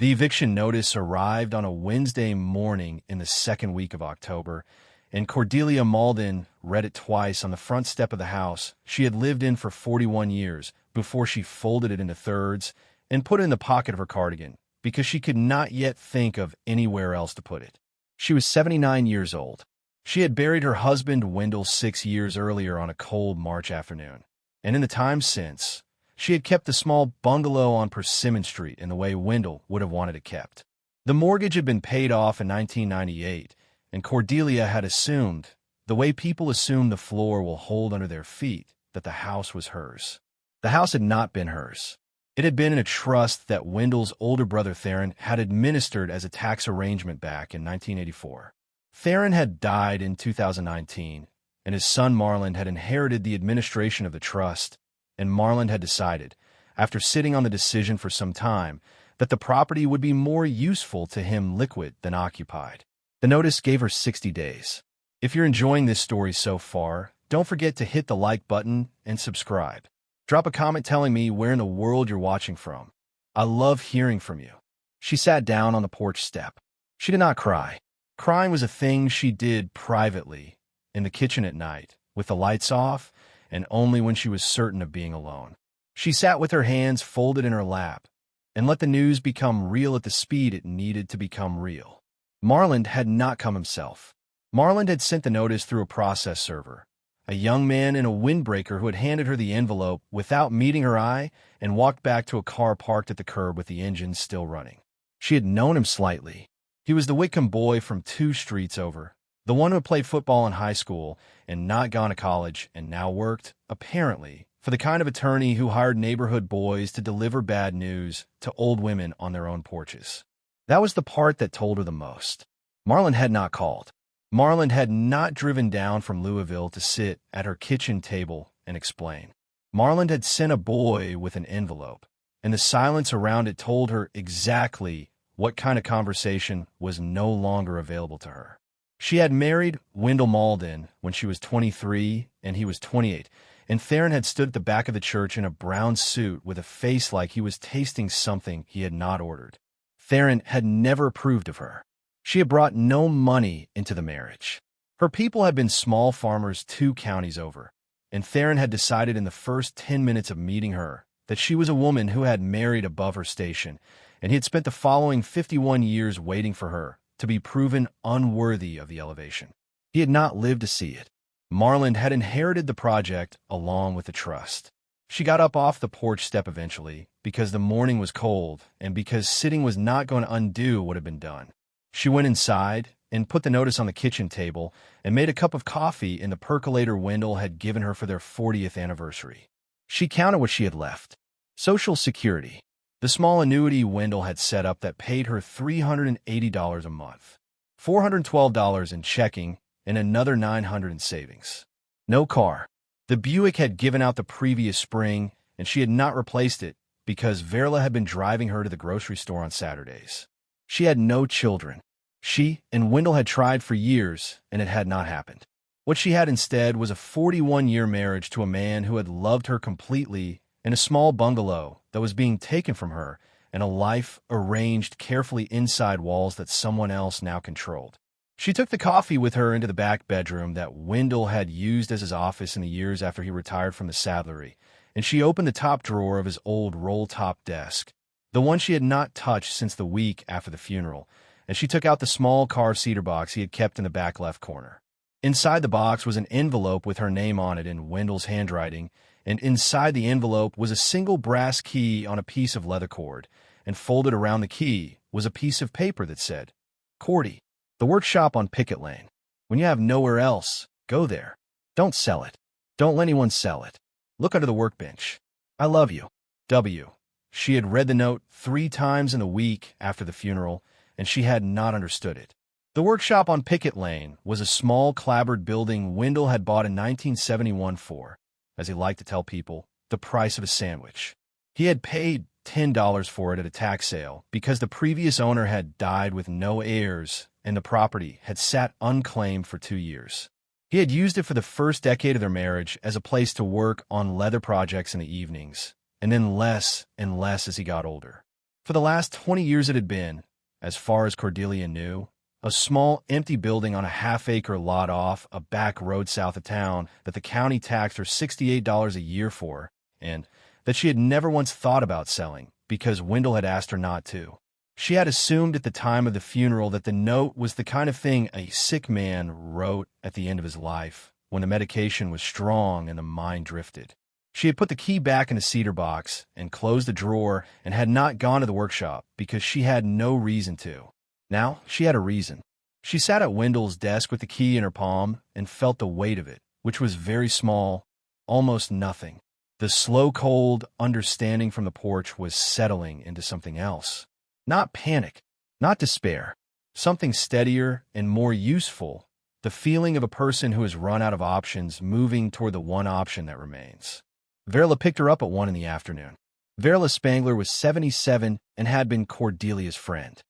The eviction notice arrived on a Wednesday morning in the second week of October, and Cordelia Mauldin read it twice on the front step of the house she had lived in for 41 years before she folded it into thirds and put it in the pocket of her cardigan because she could not yet think of anywhere else to put it. She was 79 years old. She had buried her husband Wendell 6 years earlier on a cold March afternoon, and in the time since, she had kept the small bungalow on Persimmon Street in the way Wendell would have wanted it kept. The mortgage had been paid off in 1998, and Cordelia had assumed, the way people assume the floor will hold under their feet, that the house was hers. The house had not been hers. It had been in a trust that Wendell's older brother Theron had administered as a tax arrangement back in 1984. Theron had died in 2019, and his son Marlon had inherited the administration of the trust, and Marlon had decided, after sitting on the decision for some time, that the property would be more useful to him liquid than occupied. The notice gave her 60 days. If you're enjoying this story so far, don't forget to hit the like button and subscribe. Drop a comment telling me where in the world you're watching from. I love hearing from you. She sat down on the porch step. She did not cry. Crying was a thing she did privately, in the kitchen at night, with the lights off, and only when she was certain of being alone. She sat with her hands folded in her lap and let the news become real at the speed it needed to become real. Marlon had not come himself. Marlon had sent the notice through a process server, a young man in a windbreaker who had handed her the envelope without meeting her eye and walked back to a car parked at the curb with the engine still running. She had known him slightly. He was the Whitcomb boy from 2 streets over, the one who had played football in high school and not gone to college and now worked, apparently, for the kind of attorney who hired neighborhood boys to deliver bad news to old women on their own porches. That was the part that told her the most. Marlon had not called. Marlon had not driven down from Louisville to sit at her kitchen table and explain. Marlon had sent a boy with an envelope, and the silence around it told her exactly what kind of conversation was no longer available to her. She had married Wendell Mauldin when she was 23 and he was 28, and Theron had stood at the back of the church in a brown suit with a face like he was tasting something he had not ordered. Theron had never approved of her. She had brought no money into the marriage. Her people had been small farmers 2 counties over, and Theron had decided in the first 10 minutes of meeting her that she was a woman who had married above her station, and he had spent the following 51 years waiting for her to be proven unworthy of the elevation. He had not lived to see it. Marlon had inherited the project along with the trust. She got up off the porch step eventually because the morning was cold and because sitting was not going to undo what had been done. She went inside and put the notice on the kitchen table and made a cup of coffee in the percolator Wendell had given her for their 40th anniversary. She counted what she had left. Social Security, the small annuity Wendell had set up that paid her $380 a month, $412 in checking, and another $900 in savings. No car. The Buick had given out the previous spring, and she had not replaced it because Verla had been driving her to the grocery store on Saturdays. She had no children. She and Wendell had tried for years, and it had not happened. What she had instead was a 41-year marriage to a man who had loved her completely in a small bungalow that was being taken from her, and a life arranged carefully inside walls that someone else now controlled. She took the coffee with her into the back bedroom that Wendell had used as his office in the years after he retired from the saddlery, and she opened the top drawer of his old roll-top desk, the one she had not touched since the week after the funeral, and she took out the small carved cedar box he had kept in the back left corner. Inside the box was an envelope with her name on it in Wendell's handwriting, and inside the envelope was a single brass key on a piece of leather cord, and folded around the key was a piece of paper that said, "Cordy, the workshop on Pickett Lane. When you have nowhere else, go there. Don't sell it. Don't let anyone sell it. Look under the workbench. I love you. W." She had read the note 3 times in the week after the funeral, and she had not understood it. The workshop on Pickett Lane was a small clapboard building Wendell had bought in 1971 for, as he liked to tell people, the price of a sandwich. He had paid $10 for it at a tax sale because the previous owner had died with no heirs and the property had sat unclaimed for 2 years. He had used it for the first decade of their marriage as a place to work on leather projects in the evenings, and then less and less as he got older. For the last 20 years it had been, as far as Cordelia knew, a small, empty building on a half-acre lot off a back road south of town that the county taxed her $68 a year for, and that she had never once thought about selling because Wendell had asked her not to. She had assumed at the time of the funeral that the note was the kind of thing a sick man wrote at the end of his life, when the medication was strong and the mind drifted. She had put the key back in the cedar box and closed the drawer and had not gone to the workshop because she had no reason to. Now she had a reason. She sat at Wendell's desk with the key in her palm and felt the weight of it, which was very small, almost nothing. The slow, cold understanding from the porch was settling into something else. Not panic, not despair, something steadier and more useful, the feeling of a person who has run out of options moving toward the one option that remains. Verla picked her up at 1 in the afternoon. Verla Spangler was 77 and had been Cordelia's friend,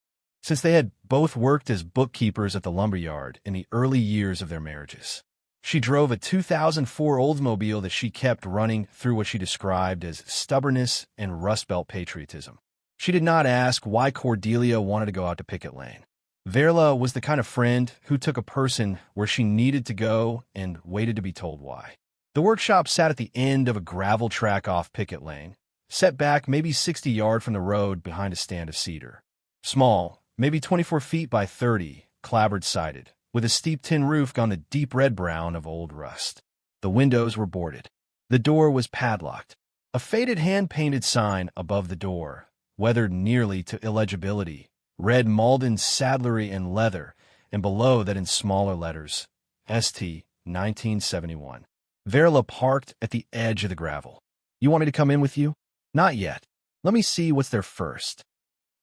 since they had both worked as bookkeepers at the lumberyard in the early years of their marriages. She drove a 2004 Oldsmobile that she kept running through what she described as stubbornness and Rust Belt patriotism. She did not ask why Cordelia wanted to go out to Pickett Lane. Verla was the kind of friend who took a person where she needed to go and waited to be told why. The workshop sat at the end of a gravel track off Pickett Lane, set back maybe 60 yards from the road behind a stand of cedar. Small, maybe 24 feet by 30, clapboard-sided, with a steep tin roof gone the deep red-brown of old rust. The windows were boarded. The door was padlocked. A faded hand-painted sign above the door, weathered nearly to illegibility, read Mauldin Saddlery and Leather, and below that in smaller letters, St. 1971. Verla parked at the edge of the gravel. "You want me to come in with you?" "Not yet. Let me see what's there first."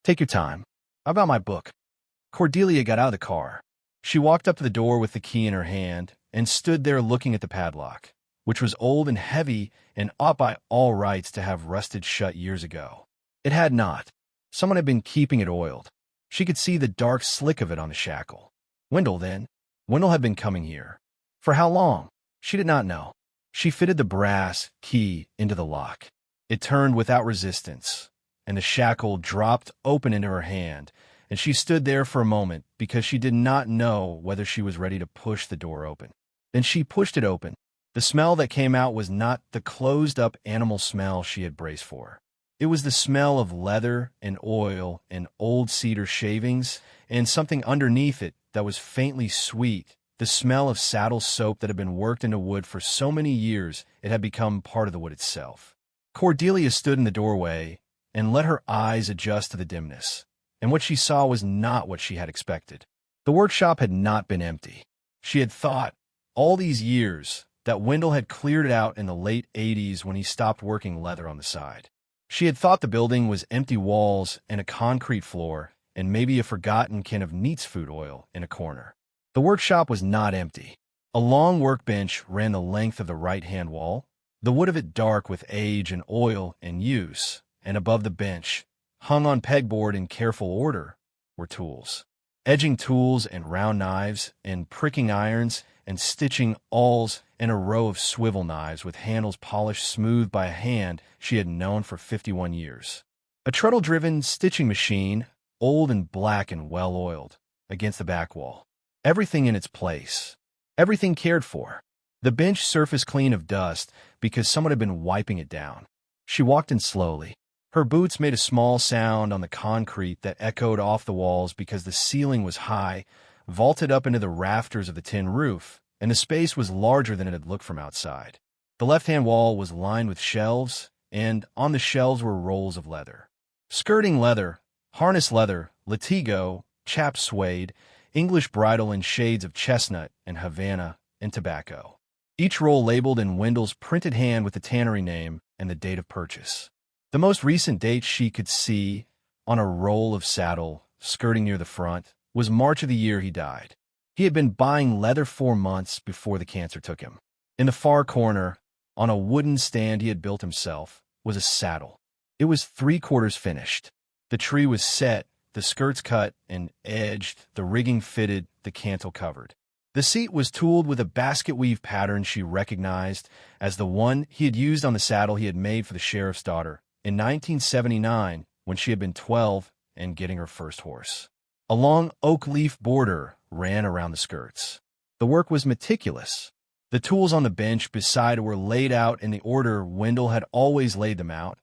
"Take your time. How about my book?" Cordelia got out of the car. She walked up to the door with the key in her hand and stood there looking at the padlock, which was old and heavy and ought by all rights to have rusted shut years ago. It had not. Someone had been keeping it oiled. She could see the dark slick of it on the shackle. Wendell, then. Wendell had been coming here. For how long? She did not know. She fitted the brass key into the lock. It turned without resistance, and the shackle dropped open into her hand, and she stood there for a moment because she did not know whether she was ready to push the door open. Then she pushed it open. The smell that came out was not the closed-up animal smell she had braced for. It was the smell of leather and oil and old cedar shavings and something underneath it that was faintly sweet, the smell of saddle soap that had been worked into wood for so many years it had become part of the wood itself. Cordelia stood in the doorway and let her eyes adjust to the dimness, and what she saw was not what she had expected. The workshop had not been empty. She had thought, all these years, that Wendell had cleared it out in the late 80s when he stopped working leather on the side. She had thought the building was empty walls and a concrete floor and maybe a forgotten can of Neat's food oil in a corner. The workshop was not empty. A long workbench ran the length of the right-hand wall, the wood of it dark with age and oil and use, and above the bench, hung on pegboard in careful order, were tools. Edging tools and round knives and pricking irons and stitching awls and a row of swivel knives with handles polished smooth by a hand she had known for 51 years. A treadle-driven stitching machine, old and black and well-oiled, against the back wall. Everything in its place. Everything cared for. The bench surfaced clean of dust because someone had been wiping it down. She walked in slowly. Her boots made a small sound on the concrete that echoed off the walls because the ceiling was high, vaulted up into the rafters of the tin roof, and the space was larger than it had looked from outside. The left-hand wall was lined with shelves, and on the shelves were rolls of leather. Skirting leather, harness leather, latigo, chap suede, English bridle in shades of chestnut and Havana and tobacco. Each roll labeled in Wendell's printed hand with the tannery name and the date of purchase. The most recent date she could see, on a roll of saddle, skirting near the front, was March of the year he died. He had been buying leather 4 months before the cancer took him. In the far corner, on a wooden stand he had built himself, was a saddle. It was 3/4 finished. The tree was set, the skirts cut and edged, the rigging fitted, the cantle covered. The seat was tooled with a basket weave pattern she recognized as the one he had used on the saddle he had made for the sheriff's daughter in 1979 when she had been 12 and getting her first horse. A long oak leaf border ran around the skirts. The work was meticulous. The tools on the bench beside were laid out in the order Wendell had always laid them out,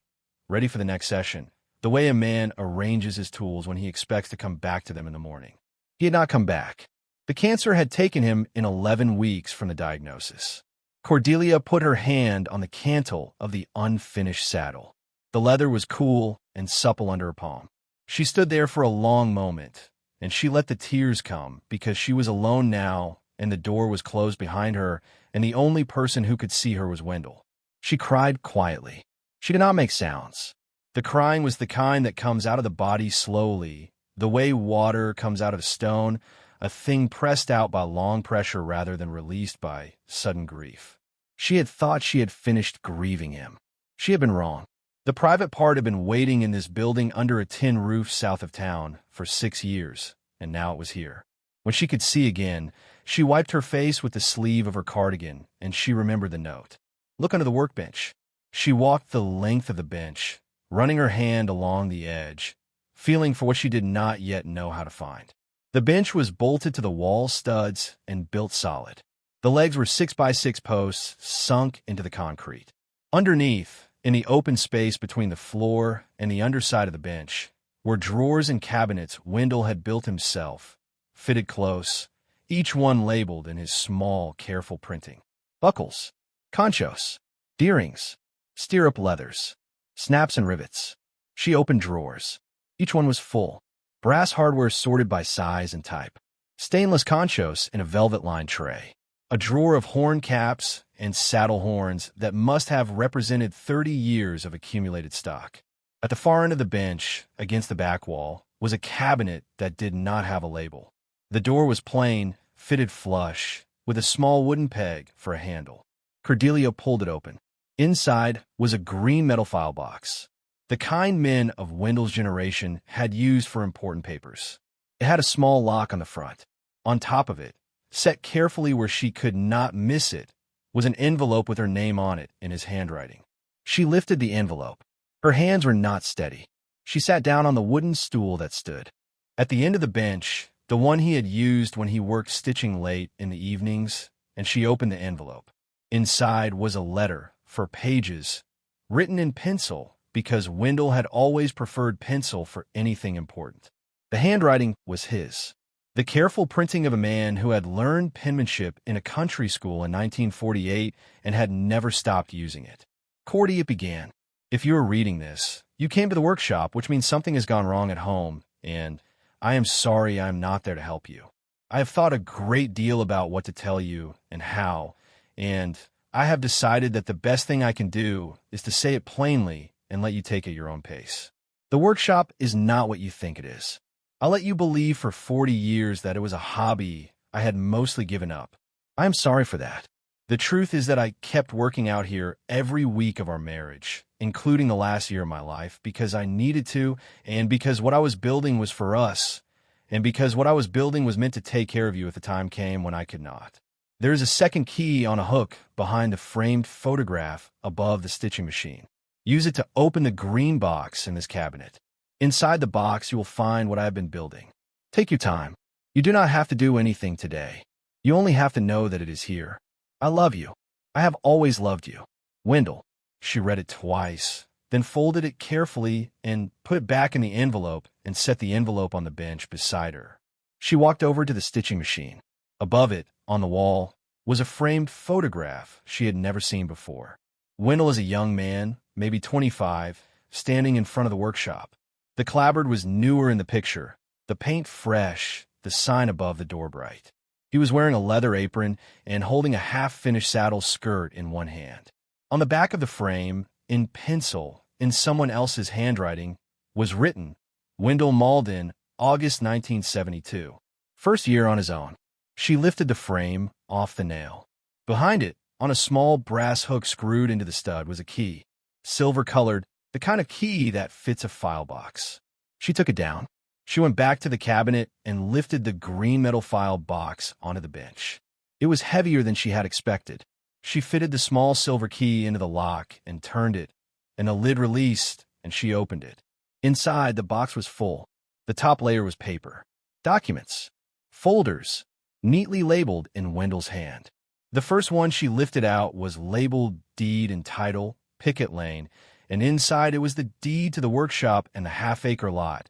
ready for the next session, the way a man arranges his tools when he expects to come back to them in the morning. He had not come back. The cancer had taken him in 11 weeks from the diagnosis. Cordelia put her hand on the cantle of the unfinished saddle. The leather was cool and supple under her palm. She stood there for a long moment, and she let the tears come because she was alone now, and the door was closed behind her, and the only person who could see her was Wendell. She cried quietly. She did not make sounds. The crying was the kind that comes out of the body slowly, the way water comes out of a stone, a thing pressed out by long pressure rather than released by sudden grief. She had thought she had finished grieving him. She had been wrong. The private part had been waiting in this building under a tin roof south of town for 6 years, and now it was here. When she could see again, she wiped her face with the sleeve of her cardigan, and she remembered the note. Look under the workbench. She walked the length of the bench, running her hand along the edge, feeling for what she did not yet know how to find. The bench was bolted to the wall studs and built solid. The legs were 6x6 posts sunk into the concrete. Underneath, in the open space between the floor and the underside of the bench, were drawers and cabinets Wendell had built himself, fitted close, each one labeled in his small, careful printing. Buckles, conchos, deerings, stirrup leathers, snaps and rivets. She opened drawers. Each one was full. Brass hardware sorted by size and type. Stainless conchos in a velvet-lined tray. A drawer of horn caps and saddle horns that must have represented 30 years of accumulated stock. At the far end of the bench, against the back wall, was a cabinet that did not have a label. The door was plain, fitted flush, with a small wooden peg for a handle. Cordelia pulled it open. Inside was a green metal file box, the kind men of Wendell's generation had used for important papers. It had a small lock on the front. On top of it, set carefully where she could not miss it, was an envelope with her name on it in his handwriting. She lifted the envelope. Her hands were not steady. She sat down on the wooden stool that stood. At the end of the bench, the one he had used when he worked stitching late in the evenings, and she opened the envelope. Inside was a letter, for pages, written in pencil because Wendell had always preferred pencil for anything important. The handwriting was his. The careful printing of a man who had learned penmanship in a country school in 1948 and had never stopped using it. Cordy, it began. If you are reading this, you came to the workshop, which means something has gone wrong at home, and I am sorry I am not there to help you. I have thought a great deal about what to tell you and how, and I have decided that the best thing I can do is to say it plainly and let you take it your own pace. The workshop is not what you think it is. I'll let you believe for 40 years that it was a hobby I had mostly given up. I am sorry for that. The truth is that I kept working out here every week of our marriage, including the last year of my life, because I needed to, and because what I was building was for us, and because what I was building was meant to take care of you if the time came when I could not. There is a second key on a hook behind the framed photograph above the stitching machine. Use it to open the green box in this cabinet. Inside the box, you will find what I have been building. Take your time. You do not have to do anything today. You only have to know that it is here. I love you. I have always loved you. Wendell. She read it twice, then folded it carefully and put it back in the envelope and set the envelope on the bench beside her. She walked over to the stitching machine. Above it, on the wall, was a framed photograph she had never seen before. Wendell is a young man, maybe 25, standing in front of the workshop. The clapboard was newer in the picture, the paint fresh, the sign above the door bright. He was wearing a leather apron and holding a half-finished saddle skirt in one hand. On the back of the frame, in pencil, in someone else's handwriting, was written, Wendell Mauldin, August 1972. First year on his own. She lifted the frame off the nail. Behind it, on a small brass hook screwed into the stud, was a key, silver-colored, the kind of key that fits a file box. She took it down. She went back to the cabinet and lifted the green metal file box onto the bench. It was heavier than she had expected. She fitted the small silver key into the lock and turned it, and the lid released, and she opened it. Inside, the box was full. The top layer was paper. Documents. Folders. Neatly labeled in Wendell's hand. The first one she lifted out was labeled Deed and Title, Pickett Lane, and inside it was the deed to the workshop and the half-acre lot,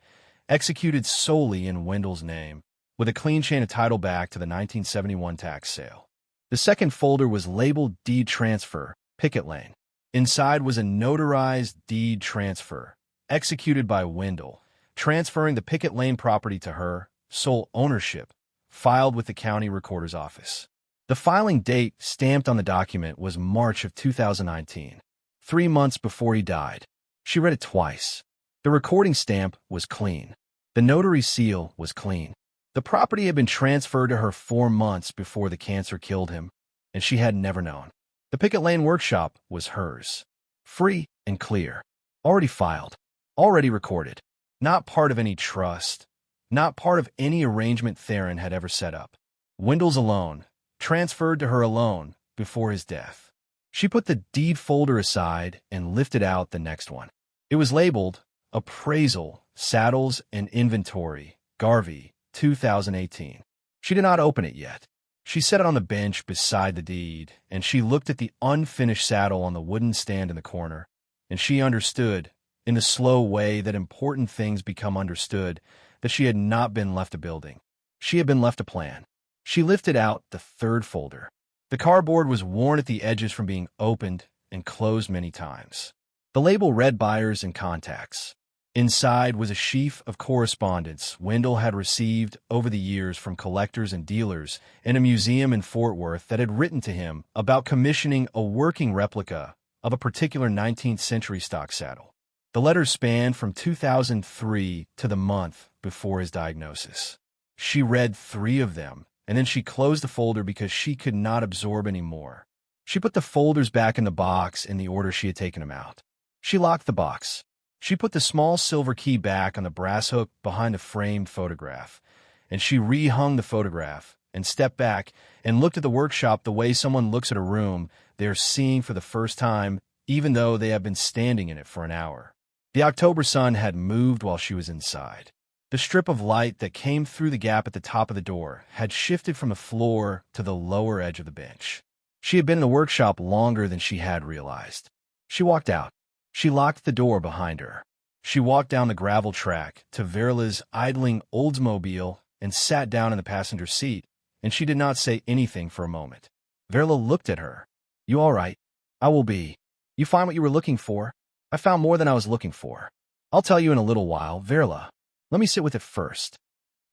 executed solely in Wendell's name, with a clean chain of title back to the 1971 tax sale. The second folder was labeled Deed Transfer, Pickett Lane. Inside was a notarized deed transfer, executed by Wendell, transferring the Pickett Lane property to her, sole ownership, filed with the county recorder's office. The filing date stamped on the document was March of 2019, 3 months before he died. She read it twice. The recording stamp was clean. The notary seal was clean. The property had been transferred to her 4 months before the cancer killed him, and she had never known. The Pickett Lane workshop was hers. Free and clear. Already filed. Already recorded. Not part of any trust. Not part of any arrangement Theron had ever set up. Wendell's alone. Transferred to her alone before his death. She put the deed folder aside and lifted out the next one. It was labeled Appraisal, Saddles and Inventory, Garvey, 2018. She did not open it yet. She set it on the bench beside the deed, and she looked at the unfinished saddle on the wooden stand in the corner, and she understood, in the slow way that important things become understood, that she had not been left a building. She had been left a plan. She lifted out the third folder. The cardboard was worn at the edges from being opened and closed many times. The label read Buyers and Contacts. Inside was a sheaf of correspondence Wendell had received over the years from collectors and dealers in a museum in Fort Worth that had written to him about commissioning a working replica of a particular 19th century stock saddle. The letters spanned from 2003 to the month before his diagnosis. She read 3 of them, and then she closed the folder because she could not absorb any more. She put the folders back in the box in the order she had taken them out. She locked the box. She put the small silver key back on the brass hook behind the framed photograph, and she rehung the photograph and stepped back and looked at the workshop the way someone looks at a room they're seeing for the first time, even though they have been standing in it for an hour. The October sun had moved while she was inside. The strip of light that came through the gap at the top of the door had shifted from the floor to the lower edge of the bench. She had been in the workshop longer than she had realized. She walked out. She locked the door behind her. She walked down the gravel track to Verla's idling Oldsmobile and sat down in the passenger seat, and she did not say anything for a moment. Verla looked at her. "You all right?" "I will be. You find what you were looking for?" "I found more than I was looking for. I'll tell you in a little while, Verla. Let me sit with it first."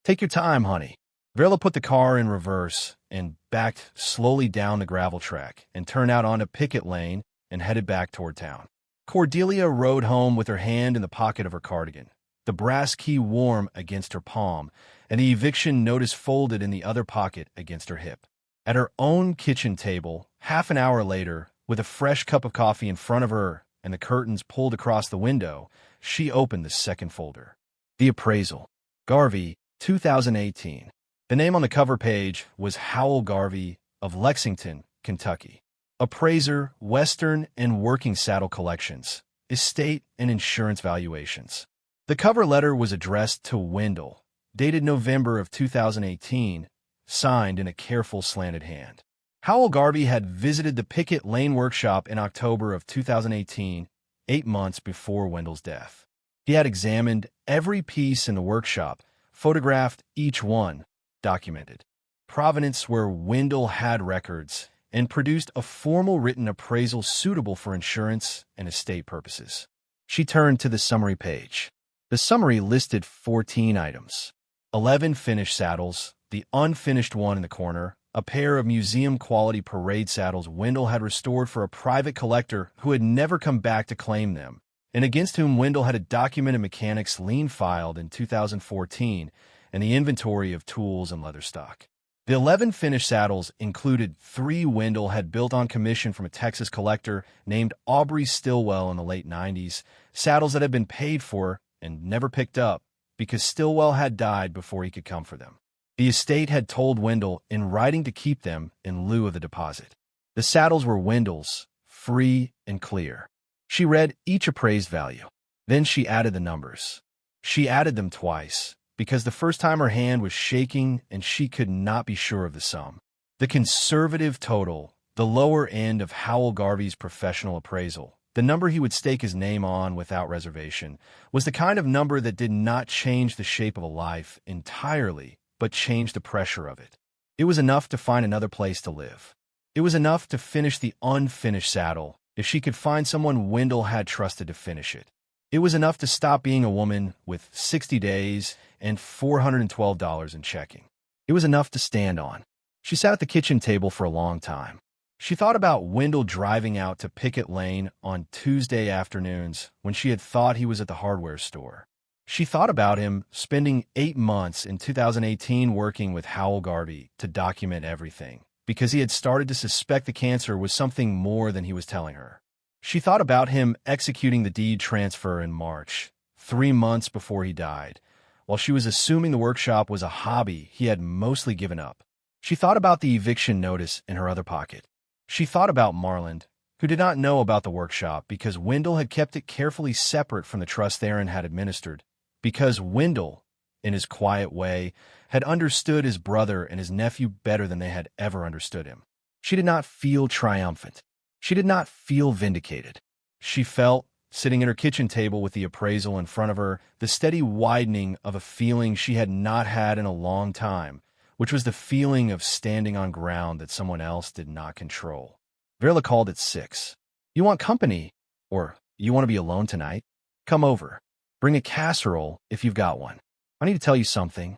"Take your time, honey." Verla put the car in reverse and backed slowly down the gravel track and turned out onto Pickett Lane and headed back toward town. Cordelia rode home with her hand in the pocket of her cardigan, the brass key warm against her palm, and the eviction notice folded in the other pocket against her hip. At her own kitchen table, half an hour later, with a fresh cup of coffee in front of her and the curtains pulled across the window, she opened the second folder. The Appraisal. Garvey, 2018. The name on the cover page was Howell Garvey of Lexington, Kentucky. Appraiser, Western and Working Saddle Collections, Estate and Insurance Valuations. The cover letter was addressed to Wendell, dated November of 2018, signed in a careful slanted hand. Howell Garvey had visited the Pickett Lane workshop in October of 2018, 8 months before Wendell's death. He had examined every piece in the workshop, photographed each one, documented provenance where Wendell had records, and produced a formal written appraisal suitable for insurance and estate purposes. She turned to the summary page. The summary listed 14 items. 11 finished saddles, the unfinished one in the corner, a pair of museum-quality parade saddles Wendell had restored for a private collector who had never come back to claim them, and against whom Wendell had a documented mechanics lien filed in 2014, and the inventory of tools and leather stock. The 11 finished saddles included 3 Wendell had built on commission from a Texas collector named Aubrey Stillwell in the late 90s, saddles that had been paid for and never picked up because Stillwell had died before he could come for them. The estate had told Wendell in writing to keep them in lieu of the deposit. The saddles were Wendell's, free and clear. She read each appraised value. Then she added the numbers. She added them twice, because the first time her hand was shaking and she could not be sure of the sum. The conservative total, the lower end of Howell Garvey's professional appraisal, the number he would stake his name on without reservation, was the kind of number that did not change the shape of a life entirely, but changed the pressure of it. It was enough to find another place to live. It was enough to finish the unfinished saddle if she could find someone Wendell had trusted to finish it. It was enough to stop being a woman with 60 days and $412 in checking. It was enough to stand on. She sat at the kitchen table for a long time. She thought about Wendell driving out to Pickett Lane on Tuesday afternoons when she had thought he was at the hardware store. She thought about him spending 8 months in 2018 working with Howell Garvey to document everything, because he had started to suspect the cancer was something more than he was telling her. She thought about him executing the deed transfer in March, 3 months before he died, while she was assuming the workshop was a hobby he had mostly given up. She thought about the eviction notice in her other pocket. She thought about Marland, who did not know about the workshop because Wendell had kept it carefully separate from the trust Theron had administered, because Wendell, in his quiet way, had understood his brother and his nephew better than they had ever understood him. She did not feel triumphant. She did not feel vindicated. She felt, sitting at her kitchen table with the appraisal in front of her, the steady widening of a feeling she had not had in a long time, which was the feeling of standing on ground that someone else did not control. Verla called at 6. "You want company? Or you want to be alone tonight? Come over. Bring a casserole if you've got one. I need to tell you something."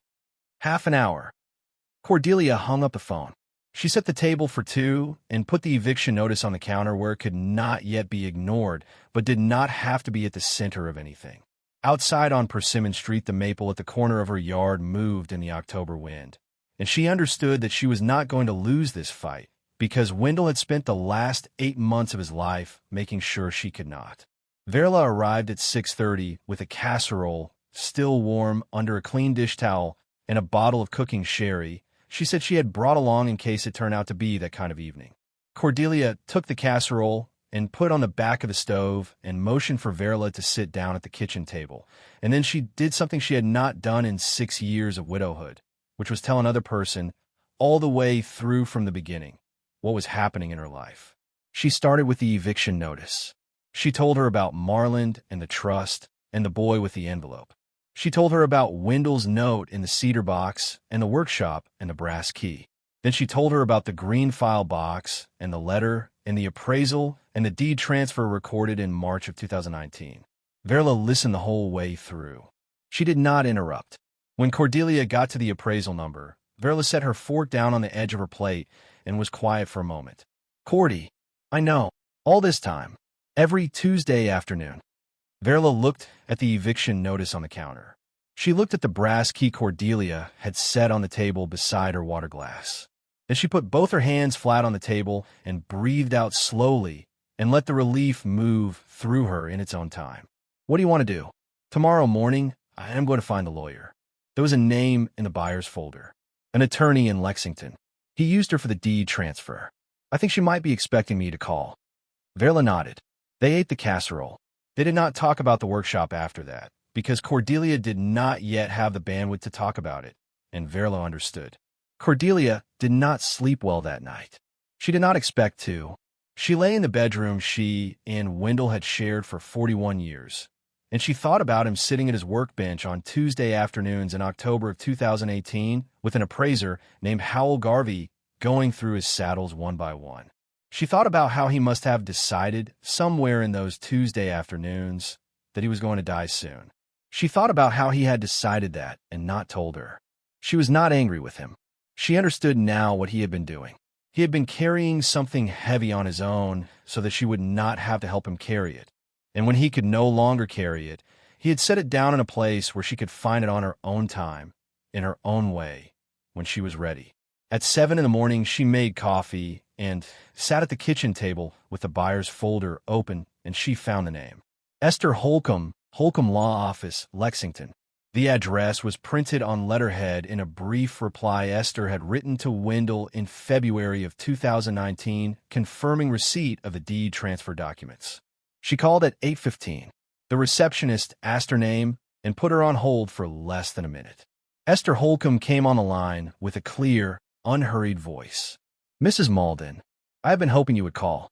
Half an hour. Cordelia hung up the phone. She set the table for 2 and put the eviction notice on the counter where it could not yet be ignored, but did not have to be at the center of anything. Outside on Persimmon Street, the maple at the corner of her yard moved in the October wind, and she understood that she was not going to lose this fight, because Wendell had spent the last 8 months of his life making sure she could not. Verla arrived at 6:30 with a casserole, still warm, under a clean dish towel, and a bottle of cooking sherry she said she had brought along in case it turned out to be that kind of evening. Cordelia took the casserole and put it on the back of the stove and motioned for Verla to sit down at the kitchen table, and then she did something she had not done in 6 years of widowhood, which was tell another person, all the way through from the beginning, what was happening in her life. She started with the eviction notice. She told her about Marland and the trust and the boy with the envelope. She told her about Wendell's note in the cedar box and the workshop and the brass key. Then she told her about the green file box and the letter and the appraisal and the deed transfer recorded in March of 2019. Verla listened the whole way through. She did not interrupt. When Cordelia got to the appraisal number, Verla set her fork down on the edge of her plate and was quiet for a moment. "Cordy, I know. All this time. Every Tuesday afternoon." Verla looked at the eviction notice on the counter. She looked at the brass key Cordelia had set on the table beside her water glass. Then she put both her hands flat on the table and breathed out slowly and let the relief move through her in its own time. "What do you want to do? Tomorrow morning, I am going to find the lawyer." There was a name in the buyer's folder. An attorney in Lexington. He used her for the deed transfer. "I think she might be expecting me to call." Verla nodded. They ate the casserole. They did not talk about the workshop after that, because Cordelia did not yet have the bandwidth to talk about it, and Verla understood. Cordelia did not sleep well that night. She did not expect to. She lay in the bedroom she and Wendell had shared for 41 years, and she thought about him sitting at his workbench on Tuesday afternoons in October of 2018 with an appraiser named Howell Garvey going through his saddles one by one. She thought about how he must have decided somewhere in those Tuesday afternoons that he was going to die soon. She thought about how he had decided that and not told her. She was not angry with him. She understood now what he had been doing. He had been carrying something heavy on his own so that she would not have to help him carry it. And when he could no longer carry it, he had set it down in a place where she could find it on her own time, in her own way, when she was ready. At 7 in the morning, she made coffee and sat at the kitchen table with the buyer's folder open, and she found the name. Esther Holcomb, Holcomb Law Office, Lexington. The address was printed on letterhead in a brief reply Esther had written to Wendell in February of 2019, confirming receipt of the deed transfer documents. She called at 8:15. The receptionist asked her name and put her on hold for less than a minute. Esther Holcomb came on the line with a clear, unhurried voice. "Mrs. Mauldin, I have been hoping you would call.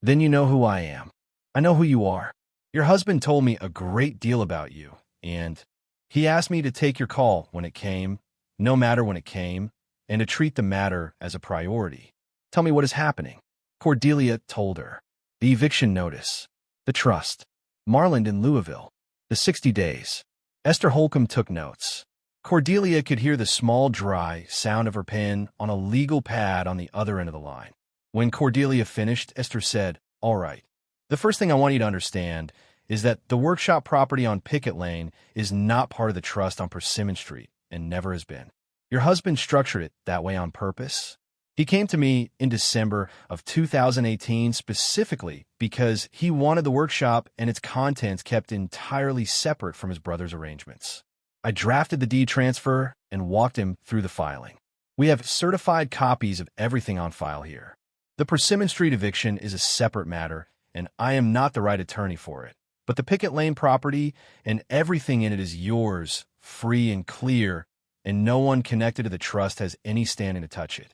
Then you know who I am. I know who you are. Your husband told me a great deal about you, and he asked me to take your call when it came, no matter when it came, and to treat the matter as a priority. Tell me what is happening." Cordelia told her. The eviction notice, the trust, Marland in Louisville, the 60 days. Esther Holcomb took notes. Cordelia could hear the small, dry sound of her pen on a legal pad on the other end of the line. When Cordelia finished, Esther said, "All right. The first thing I want you to understand is that the workshop property on Pickett Lane is not part of the trust on Persimmon Street and never has been. Your husband structured it that way on purpose. He came to me in December of 2018 specifically because he wanted the workshop and its contents kept entirely separate from his brother's arrangements. I drafted the deed transfer and walked him through the filing. We have certified copies of everything on file here. The Persimmon Street eviction is a separate matter, and I am not the right attorney for it. But the Pickett Lane property and everything in it is yours, free and clear, and no one connected to the trust has any standing to touch it.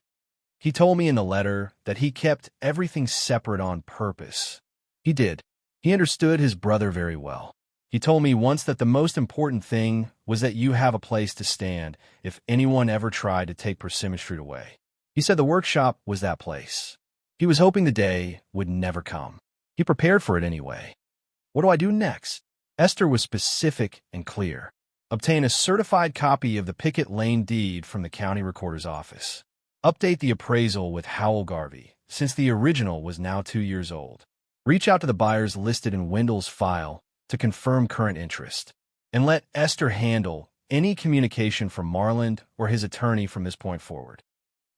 He told me in the letter that he kept everything separate on purpose. He did. He understood his brother very well. He told me once that the most important thing was that you have a place to stand if anyone ever tried to take Persimmon Street away. He said the workshop was that place. He was hoping the day would never come. He prepared for it anyway. What do I do next?" Esther was specific and clear. "Obtain a certified copy of the Pickett Lane deed from the county recorder's office. Update the appraisal with Howell Garvey, since the original was now 2 years old. Reach out to the buyers listed in Wendell's file to confirm current interest. And let Esther handle any communication from Marland or his attorney from this point forward.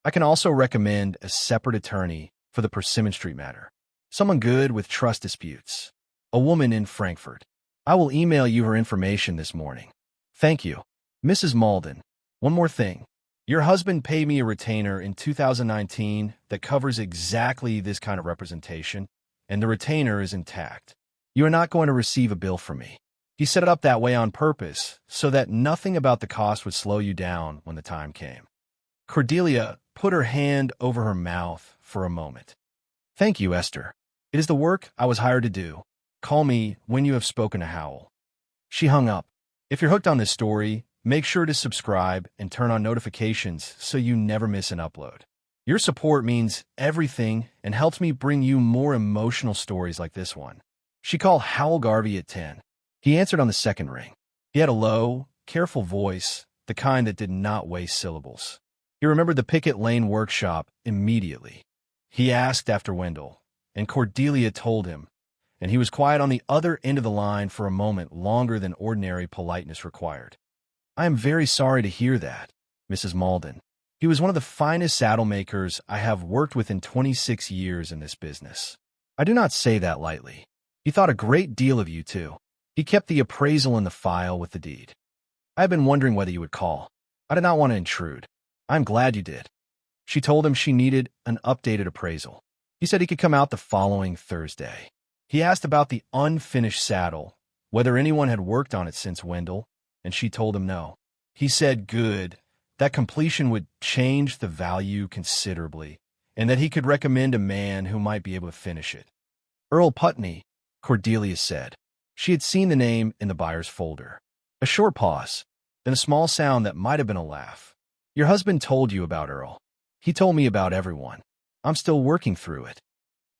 I can also recommend a separate attorney for the Persimmon Street matter. Someone good with trust disputes. A woman in Frankfurt. I will email you her information this morning. Thank you. Mrs. Mauldin, one more thing. Your husband paid me a retainer in 2019 that covers exactly this kind of representation, and the retainer is intact. You are not going to receive a bill from me. He set it up that way on purpose so that nothing about the cost would slow you down when the time came." Cordelia put her hand over her mouth for a moment. "Thank you, Esther. It is the work I was hired to do. Call me when you have spoken to Howell." She hung up. If you're hooked on this story, make sure to subscribe and turn on notifications so you never miss an upload. Your support means everything and helps me bring you more emotional stories like this one. She called Howell Garvey at 10. He answered on the second ring. He had a low, careful voice, the kind that did not waste syllables. He remembered the Pickett Lane workshop immediately. He asked after Wendell, and Cordelia told him, and he was quiet on the other end of the line for a moment longer than ordinary politeness required. "I am very sorry to hear that, Mrs. Mauldin. He was one of the finest saddlemakers I have worked with in 26 years in this business. I do not say that lightly. He thought a great deal of you, too. He kept the appraisal in the file with the deed. I have been wondering whether you would call. I did not want to intrude. I am glad you did." She told him she needed an updated appraisal. He said he could come out the following Thursday. He asked about the unfinished saddle, whether anyone had worked on it since Wendell, and she told him no. He said good, that completion would change the value considerably, and that he could recommend a man who might be able to finish it. "Earl Putney," Cordelia said. She had seen the name in the buyer's folder. A short pause, then a small sound that might have been a laugh. "Your husband told you about Earl. He told me about everyone. I'm still working through it.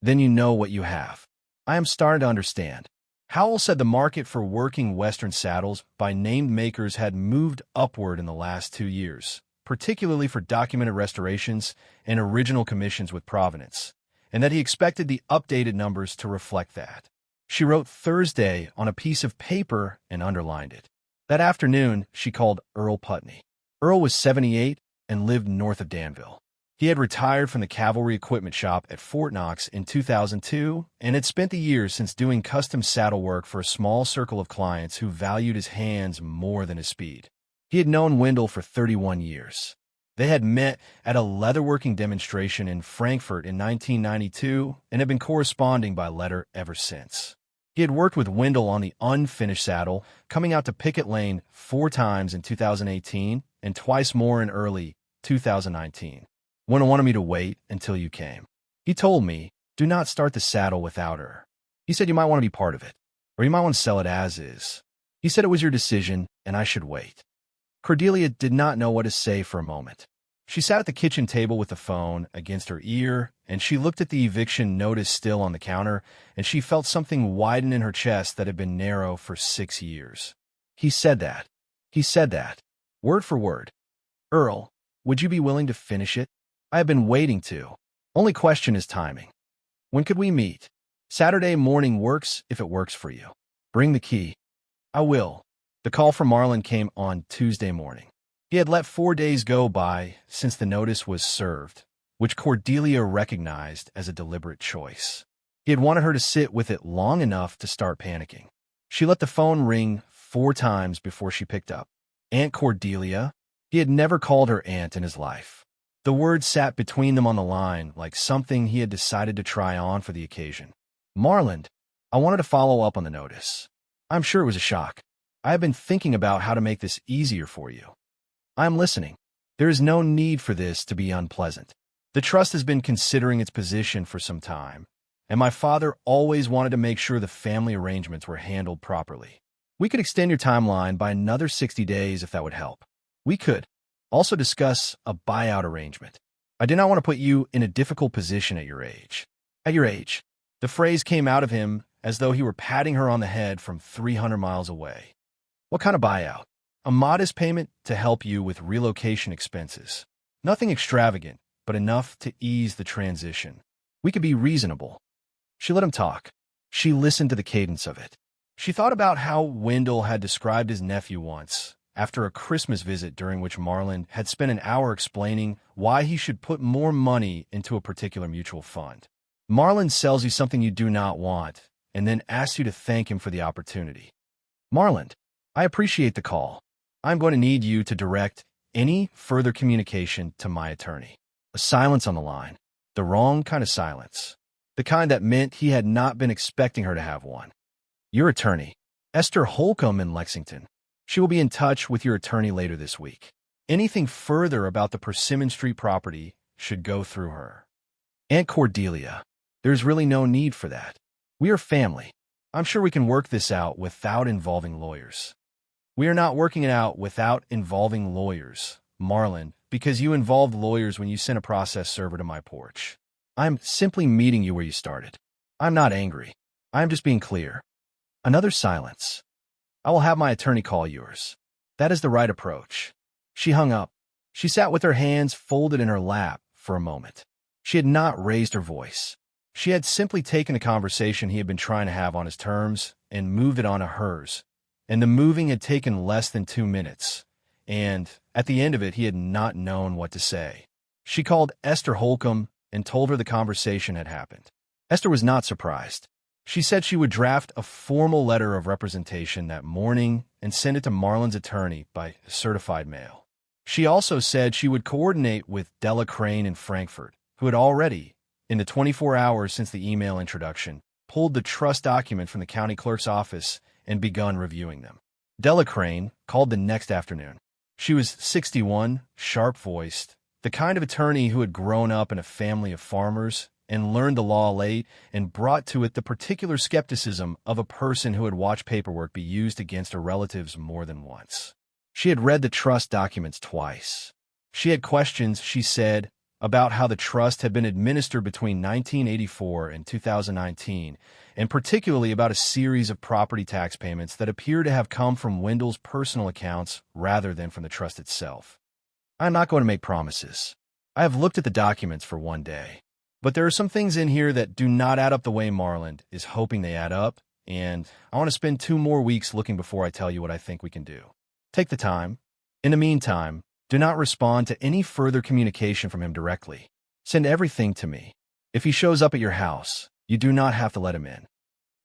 Then you know what you have. I am starting to understand." Howell said the market for working Western saddles by named makers had moved upward in the last 2 years, particularly for documented restorations and original commissions with provenance, and that he expected the updated numbers to reflect that. She wrote Thursday on a piece of paper and underlined it. That afternoon, she called Earl Putney. Earl was 78 and lived north of Danville. He had retired from the cavalry equipment shop at Fort Knox in 2002 and had spent the years since doing custom saddle work for a small circle of clients who valued his hands more than his speed. He had known Wendell for 31 years. They had met at a leatherworking demonstration in Frankfurt in 1992 and had been corresponding by letter ever since. He had worked with Wendell on the unfinished saddle, coming out to Pickett Lane 4 times in 2018 and twice more in early 2019. Wendell wanted me to wait until you came. He told me, do not start the saddle without her. He said you might want to be part of it, or you might want to sell it as is. He said it was your decision, and I should wait. Cordelia did not know what to say for a moment. She sat at the kitchen table with the phone against her ear, and she looked at the eviction notice still on the counter, and she felt something widen in her chest that had been narrow for 6 years. He said that. He said that. Word for word. Earl, would you be willing to finish it? I have been waiting to. Only question is timing. When could we meet? Saturday morning works if it works for you. Bring the key. I will. The call from Marlin came on Tuesday morning. He had let 4 days go by since the notice was served, which Cordelia recognized as a deliberate choice. He had wanted her to sit with it long enough to start panicking. She let the phone ring 4 times before she picked up. Aunt Cordelia? He had never called her aunt in his life. The word sat between them on the line like something he had decided to try on for the occasion. Marlin, I wanted to follow up on the notice. I'm sure it was a shock. I have been thinking about how to make this easier for you. I am listening. There is no need for this to be unpleasant. The trust has been considering its position for some time, and my father always wanted to make sure the family arrangements were handled properly. We could extend your timeline by another 60 days if that would help. We could also discuss a buyout arrangement. I did not want to put you in a difficult position at your age. At your age. The phrase came out of him as though he were patting her on the head from 300 miles away. What kind of buyout? A modest payment to help you with relocation expenses. Nothing extravagant, but enough to ease the transition. We could be reasonable. She let him talk. She listened to the cadence of it. She thought about how Wendell had described his nephew once, after a Christmas visit during which Marlin had spent an hour explaining why he should put more money into a particular mutual fund. Marlin sells you something you do not want, and then asks you to thank him for the opportunity. Marlin, I appreciate the call. I'm going to need you to direct any further communication to my attorney. A silence on the line. The wrong kind of silence. The kind that meant he had not been expecting her to have one. Your attorney, Esther Holcomb in Lexington. She will be in touch with your attorney later this week. Anything further about the Persimmon Street property should go through her. Aunt Cordelia, there's really no need for that. We are family. I'm sure we can work this out without involving lawyers. We are not working it out without involving lawyers, Marlin, because you involved lawyers when you sent a process server to my porch. I'm simply meeting you where you started. I'm not angry. I am just being clear. Another silence. I will have my attorney call yours. That is the right approach. She hung up. She sat with her hands folded in her lap for a moment. She had not raised her voice. She had simply taken a conversation he had been trying to have on his terms and moved it onto hers. And the moving had taken less than 2 minutes, and at the end of it, he had not known what to say. She called Esther Holcomb and told her the conversation had happened. Esther was not surprised. She said she would draft a formal letter of representation that morning and send it to Marlin's attorney by certified mail. She also said she would coordinate with Della Crane in Frankfurt, who had already, in the 24 hours since the email introduction, pulled the trust document from the county clerk's office and begun reviewing them. Della Crane called the next afternoon. She was 61, sharp-voiced, the kind of attorney who had grown up in a family of farmers and learned the law late and brought to it the particular skepticism of a person who had watched paperwork be used against her relatives more than once. She had read the trust documents twice. She had questions, she said, about how the trust had been administered between 1984 and 2019, and particularly about a series of property tax payments that appear to have come from Wendell's personal accounts rather than from the trust itself. I'm not going to make promises. I have looked at the documents for one day, but there are some things in here that do not add up the way Marlin is hoping they add up, and I want to spend 2 more weeks looking before I tell you what I think we can do. Take the time. In the meantime, do not respond to any further communication from him directly. Send everything to me. If he shows up at your house, you do not have to let him in.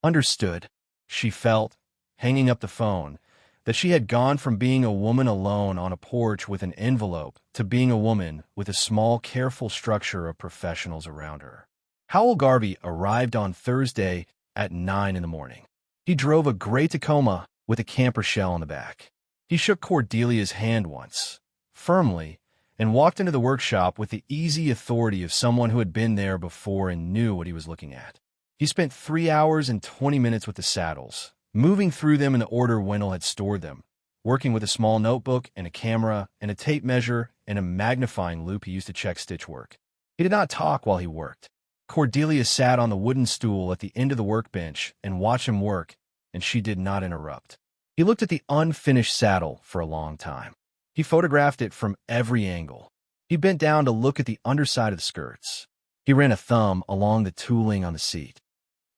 Understood. She felt, hanging up the phone, that she had gone from being a woman alone on a porch with an envelope to being a woman with a small, careful structure of professionals around her. Howell Garvey arrived on Thursday at 9 in the morning. He drove a gray Tacoma with a camper shell on the back. He shook Cordelia's hand once, firmly, and walked into the workshop with the easy authority of someone who had been there before and knew what he was looking at. He spent 3 hours and 20 minutes with the saddles, moving through them in the order Wendell had stored them, working with a small notebook and a camera and a tape measure and a magnifying loupe he used to check stitch work. He did not talk while he worked. Cordelia sat on the wooden stool at the end of the workbench and watched him work, and she did not interrupt. He looked at the unfinished saddle for a long time. He photographed it from every angle. He bent down to look at the underside of the skirts. He ran a thumb along the tooling on the seat.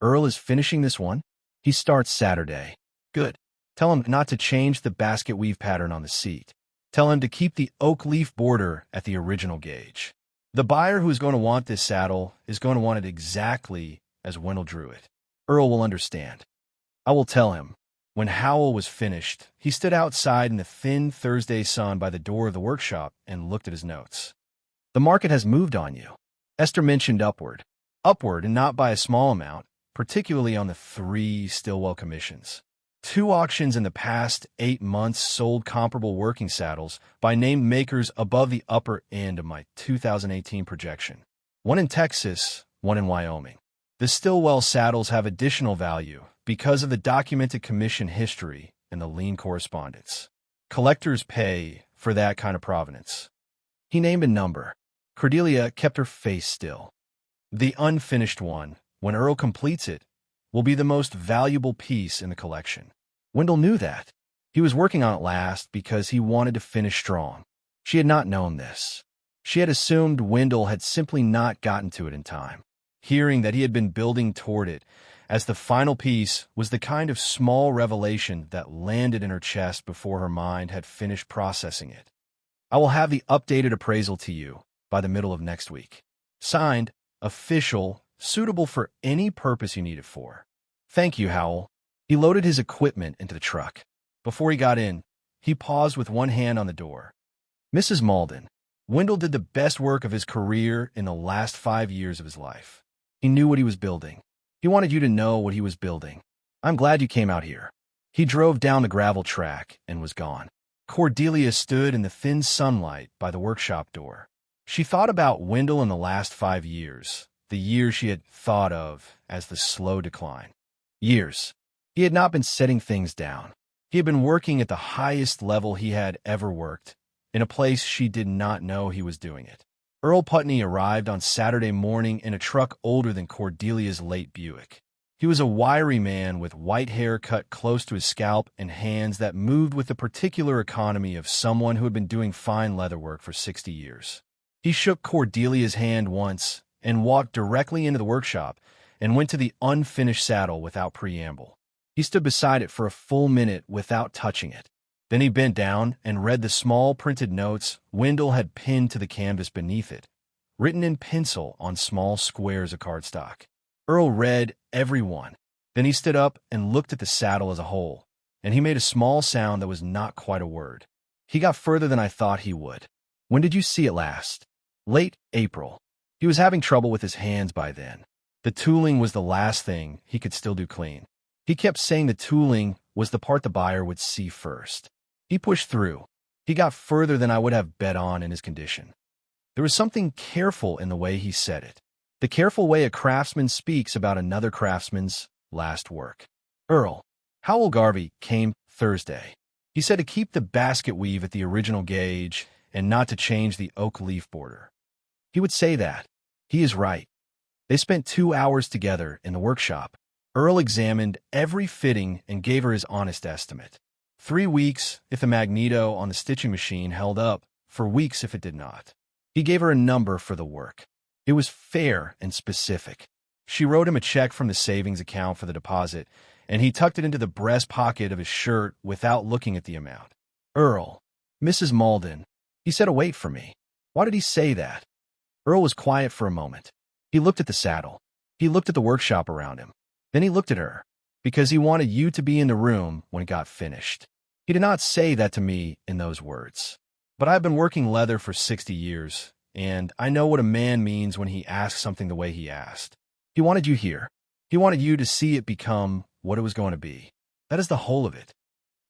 Earl is finishing this one? He starts Saturday. Good. Tell him not to change the basket weave pattern on the seat. Tell him to keep the oak leaf border at the original gauge. The buyer who is going to want this saddle is going to want it exactly as Wendell drew it. Earl will understand. I will tell him. When Howell was finished, he stood outside in the thin Thursday sun by the door of the workshop and looked at his notes. The market has moved on you. Esther mentioned upward. Upward, and not by a small amount, particularly on the 3 Stillwell commissions. 2 auctions in the past 8 months sold comparable working saddles by named makers above the upper end of my 2018 projection. 1 in Texas, 1 in Wyoming. The Stillwell saddles have additional value because of the documented commission history and the lien correspondence. Collectors pay for that kind of provenance. He named a number. Cordelia kept her face still. The unfinished one, when Earl completes it, will be the most valuable piece in the collection. Wendell knew that. He was working on it last because he wanted to finish strong. She had not known this. She had assumed Wendell had simply not gotten to it in time. Hearing that he had been building toward it as the final piece was the kind of small revelation that landed in her chest before her mind had finished processing it. I will have the updated appraisal to you by the middle of next week. Signed, official, suitable for any purpose you need it for. Thank you, Howell. He loaded his equipment into the truck. Before he got in, he paused with one hand on the door. Mrs. Mauldin, Wendell did the best work of his career in the last 5 years of his life. He knew what he was building. He wanted you to know what he was building. I'm glad you came out here. He drove down the gravel track and was gone. Cordelia stood in the thin sunlight by the workshop door. She thought about Wendell in the last 5 years, the years she had thought of as the slow decline. Years. He had not been setting things down. He had been working at the highest level he had ever worked, in a place she did not know he was doing it. Earl Putney arrived on Saturday morning in a truck older than Cordelia's late Buick. He was a wiry man with white hair cut close to his scalp and hands that moved with the particular economy of someone who had been doing fine leather work for 60 years. He shook Cordelia's hand once and walked directly into the workshop and went to the unfinished saddle without preamble. He stood beside it for a full minute without touching it. Then he bent down and read the small printed notes Wendell had pinned to the canvas beneath it, written in pencil on small squares of cardstock. Earl read every one. Then he stood up and looked at the saddle as a whole, and he made a small sound that was not quite a word. He got further than I thought he would. When did you see it last? Late April. He was having trouble with his hands by then. The tooling was the last thing he could still do clean. He kept saying the tooling was the part the buyer would see first. He pushed through. He got further than I would have bet on in his condition. There was something careful in the way he said it. The careful way a craftsman speaks about another craftsman's last work. Earl, Howell Garvey came Thursday. He said to keep the basket weave at the original gauge and not to change the oak leaf border. He would say that. He is right. They spent 2 hours together in the workshop. Earl examined every fitting and gave her his honest estimate. 3 weeks if the magneto on the stitching machine held up, for weeks if it did not. He gave her a number for the work. It was fair and specific. She wrote him a check from the savings account for the deposit, and he tucked it into the breast pocket of his shirt without looking at the amount. Earl, Mrs. Mauldin, he said, wait for me. Why did he say that? Earl was quiet for a moment. He looked at the saddle. He looked at the workshop around him. Then he looked at her, because he wanted you to be in the room when it got finished. He did not say that to me in those words. But I've been working leather for 60 years, and I know what a man means when he asks something the way he asked. He wanted you here. He wanted you to see it become what it was going to be. That is the whole of it.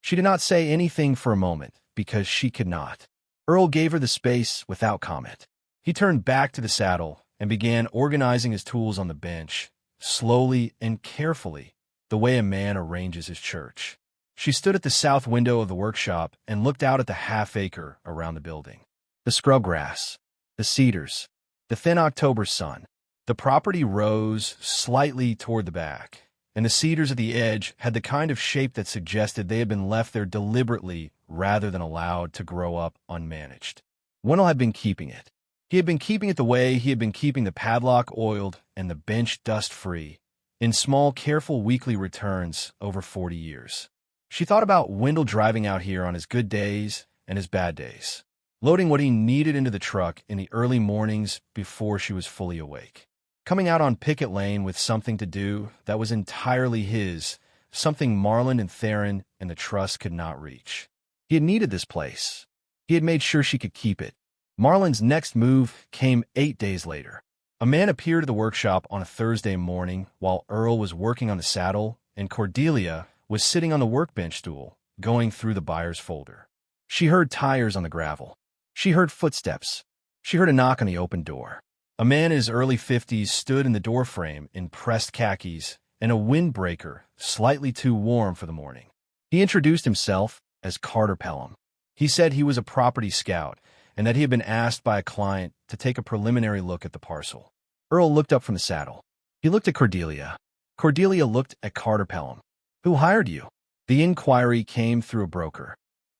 She did not say anything for a moment, because she could not. Earl gave her the space without comment. He turned back to the saddle and began organizing his tools on the bench, slowly and carefully, the way a man arranges his church. She stood at the south window of the workshop and looked out at the half-acre around the building. The scrub grass, the cedars, the thin October sun. The property rose slightly toward the back, and the cedars at the edge had the kind of shape that suggested they had been left there deliberately rather than allowed to grow up unmanaged. Wendell had been keeping it. He had been keeping it the way he had been keeping the padlock oiled and the bench dust-free, in small, careful weekly returns over 40 years. She thought about Wendell driving out here on his good days and his bad days, loading what he needed into the truck in the early mornings before she was fully awake. Coming out on Pickett Lane with something to do that was entirely his, something Marlin and Theron and the Trust could not reach. He had needed this place. He had made sure she could keep it. Marlin's next move came 8 days later. A man appeared at the workshop on a Thursday morning while Earl was working on the saddle and Cordelia was sitting on the workbench stool, going through the buyer's folder. She heard tires on the gravel. She heard footsteps. She heard a knock on the open door. A man in his early 50s stood in the doorframe in pressed khakis and a windbreaker slightly too warm for the morning. He introduced himself as Carter Pelham. He said he was a property scout and that he had been asked by a client to take a preliminary look at the parcel. Earl looked up from the saddle. He looked at Cordelia. Cordelia looked at Carter Pelham. "Who hired you?" The inquiry came through a broker.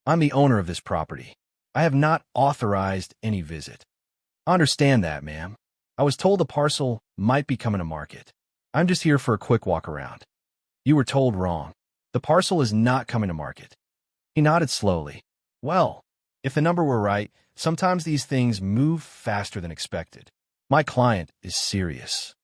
"I'm the owner of this property. I have not authorized any visit." "I understand that, ma'am. I was told the parcel might be coming to market. I'm just here for a quick walk around." "You were told wrong. The parcel is not coming to market." He nodded slowly. "Well, if the number were right, sometimes these things move faster than expected. My client is serious."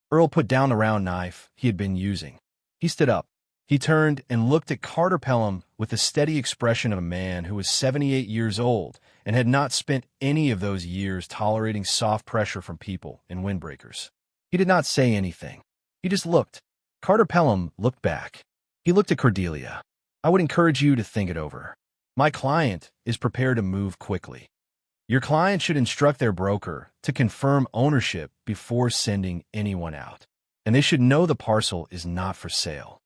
Earl put down the round knife he had been using. He stood up. He turned and looked at Carter Pelham with the steady expression of a man who was 78 years old and had not spent any of those years tolerating soft pressure from people in windbreakers. He did not say anything. He just looked. Carter Pelham looked back. He looked at Cordelia. "I would encourage you to think it over. My client is prepared to move quickly. Your client should instruct their broker to confirm ownership before sending anyone out. And they should know the parcel is not for sale."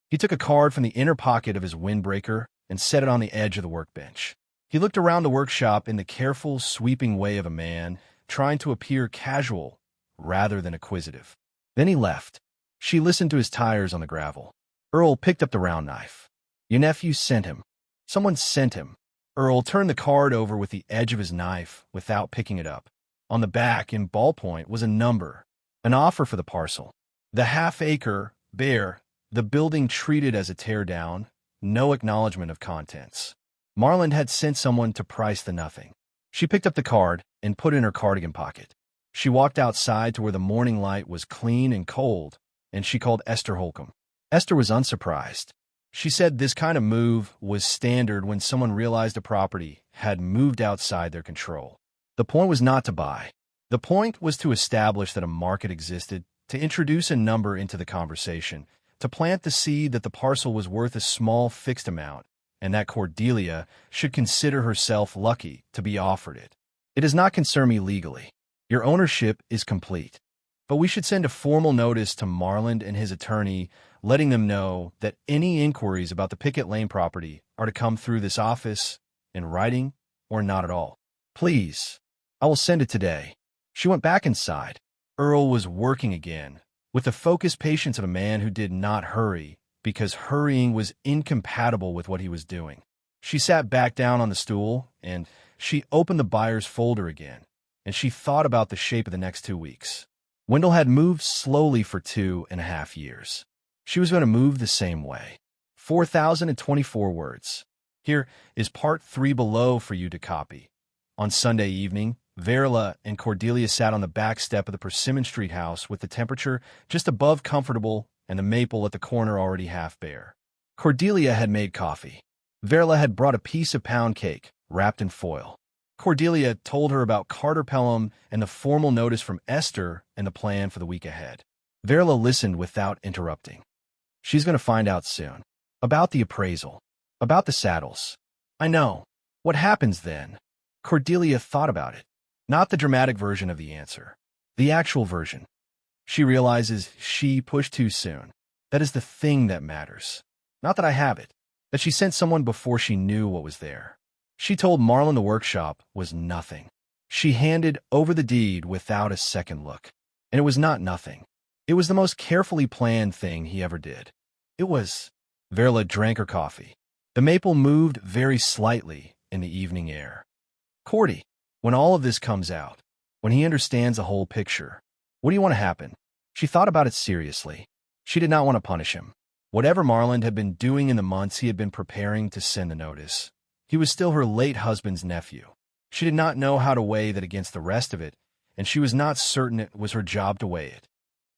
He took a card from the inner pocket of his windbreaker and set it on the edge of the workbench. He looked around the workshop in the careful, sweeping way of a man trying to appear casual rather than acquisitive. Then he left. She listened to his tires on the gravel. Earl picked up the round knife. "Your nephew sent him. Someone sent him." Earl turned the card over with the edge of his knife without picking it up. On the back, in ballpoint, was a number, an offer for the parcel. The half-acre, bare, the building treated as a tear-down, no acknowledgement of contents. Marlin had sent someone to price the nothing. She picked up the card and put it in her cardigan pocket. She walked outside to where the morning light was clean and cold, and she called Esther Holcomb. Esther was unsurprised. She said this kind of move was standard when someone realized a property had moved outside their control. The point was not to buy. The point was to establish that a market existed, to introduce a number into the conversation, to plant the seed that the parcel was worth a small fixed amount, and that Cordelia should consider herself lucky to be offered it. "It does not concern me legally. Your ownership is complete. But we should send a formal notice to Marlin and his attorney, letting them know that any inquiries about the Pickett Lane property are to come through this office, in writing, or not at all. Please, I will send it today." She went back inside. Earl was working again, with the focused patience of a man who did not hurry, because hurrying was incompatible with what he was doing. She sat back down on the stool, and she opened the buyer's folder again, and she thought about the shape of the next 2 weeks. Wendell had moved slowly for 2.5 years. She was going to move the same way. 4,024 words. Here is part 3 below for you to copy. On Sunday evening, Verla and Cordelia sat on the back step of the Persimmon Street house with the temperature just above comfortable and the maple at the corner already half bare. Cordelia had made coffee. Verla had brought a piece of pound cake wrapped in foil. Cordelia told her about Carter Pelham and the formal notice from Esther and the plan for the week ahead. Verla listened without interrupting. She's going to find out soon. About the appraisal. About the saddles. I know. What happens then? Cordelia thought about it. Not the dramatic version of the answer. The actual version. She realizes she pushed too soon. That is the thing that matters. Not that I have it. That she sent someone before she knew what was there. She told Marlon the workshop was nothing. She handed over the deed without a second look. And it was not nothing. It was the most carefully planned thing he ever did. It was. Verla drank her coffee. The maple moved very slightly in the evening air. Cordy, when all of this comes out, when he understands the whole picture, what do you want to happen? She thought about it seriously. She did not want to punish him. Whatever Marlon had been doing in the months he had been preparing to send the notice, he was still her late husband's nephew. She did not know how to weigh that against the rest of it, and she was not certain it was her job to weigh it.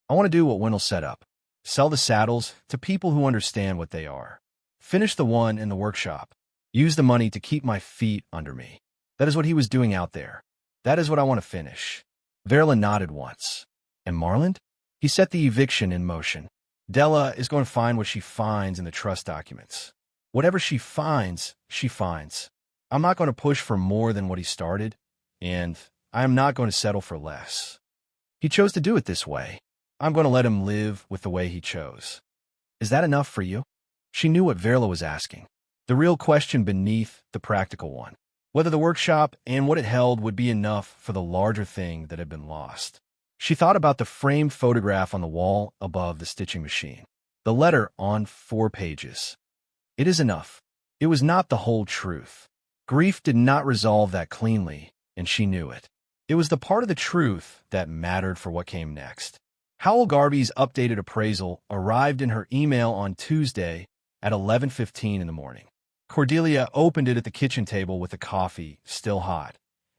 I want to do what Wendell set up. Sell the saddles to people who understand what they are. Finish the one in the workshop. Use the money to keep my feet under me. That is what he was doing out there. That is what I want to finish. Verla nodded once. And Marlon? He set the eviction in motion. Della is going to find what she finds in the trust documents. Whatever she finds, she finds. I'm not going to push for more than what he started, and I am not going to settle for less. He chose to do it this way. I'm going to let him live with the way he chose. Is that enough for you? She knew what Verla was asking. The real question beneath the practical one. Whether the workshop and what it held would be enough for the larger thing that had been lost. She thought about the framed photograph on the wall above the stitching machine. The letter on 4 pages. It is enough. It was not the whole truth. Grief did not resolve that cleanly, and she knew it. It was the part of the truth that mattered for what came next. Howell Garvey's updated appraisal arrived in her email on Tuesday at 11:15 in the morning. Cordelia opened it at the kitchen table with the coffee still hot,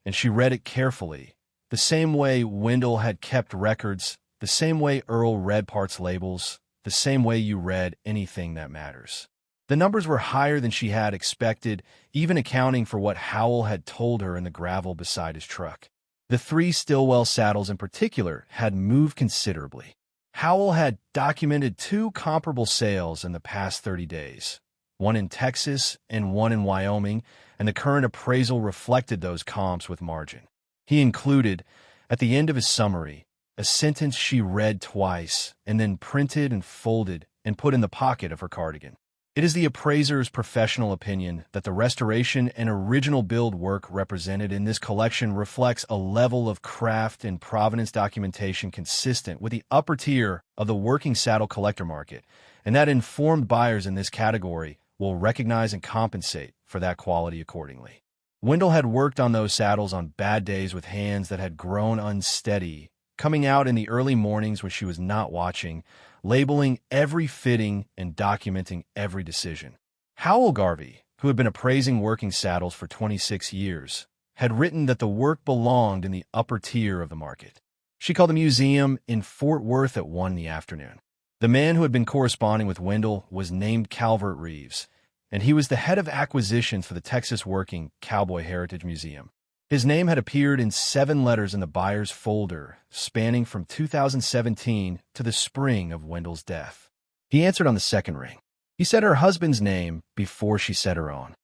and she read it carefully, the same way Wendell had kept records, the same way Earl read parts labels, the same way you read anything that matters. The numbers were higher than she had expected, even accounting for what Howell had told her in the gravel beside his truck. The 3 Stillwell saddles in particular had moved considerably. Howell had documented 2 comparable sales in the past 30 days, one in Texas and one in Wyoming, and the current appraisal reflected those comps with margin. He included, at the end of his summary, a sentence she read twice and then printed and folded and put in the pocket of her cardigan. It is the appraiser's professional opinion that the restoration and original build work represented in this collection reflects a level of craft and provenance documentation consistent with the upper tier of the working saddle collector market, and that informed buyers in this category will recognize and compensate for that quality accordingly. Wendell had worked on those saddles on bad days with hands that had grown unsteady, coming out in the early mornings when she was not watching, labeling every fitting and documenting every decision. Howell Garvey, who had been appraising working saddles for 26 years, had written that the work belonged in the upper tier of the market. She called the museum in Fort Worth at 1 in the afternoon. The man who had been corresponding with Wendell was named Calvert Reeves, and he was the head of acquisitions for the Texas Working Cowboy Heritage Museum. His name had appeared in 7 letters in the buyer's folder, spanning from 2017 to the spring of Wendell's death. He answered on the second ring. He said her husband's name before she said her own.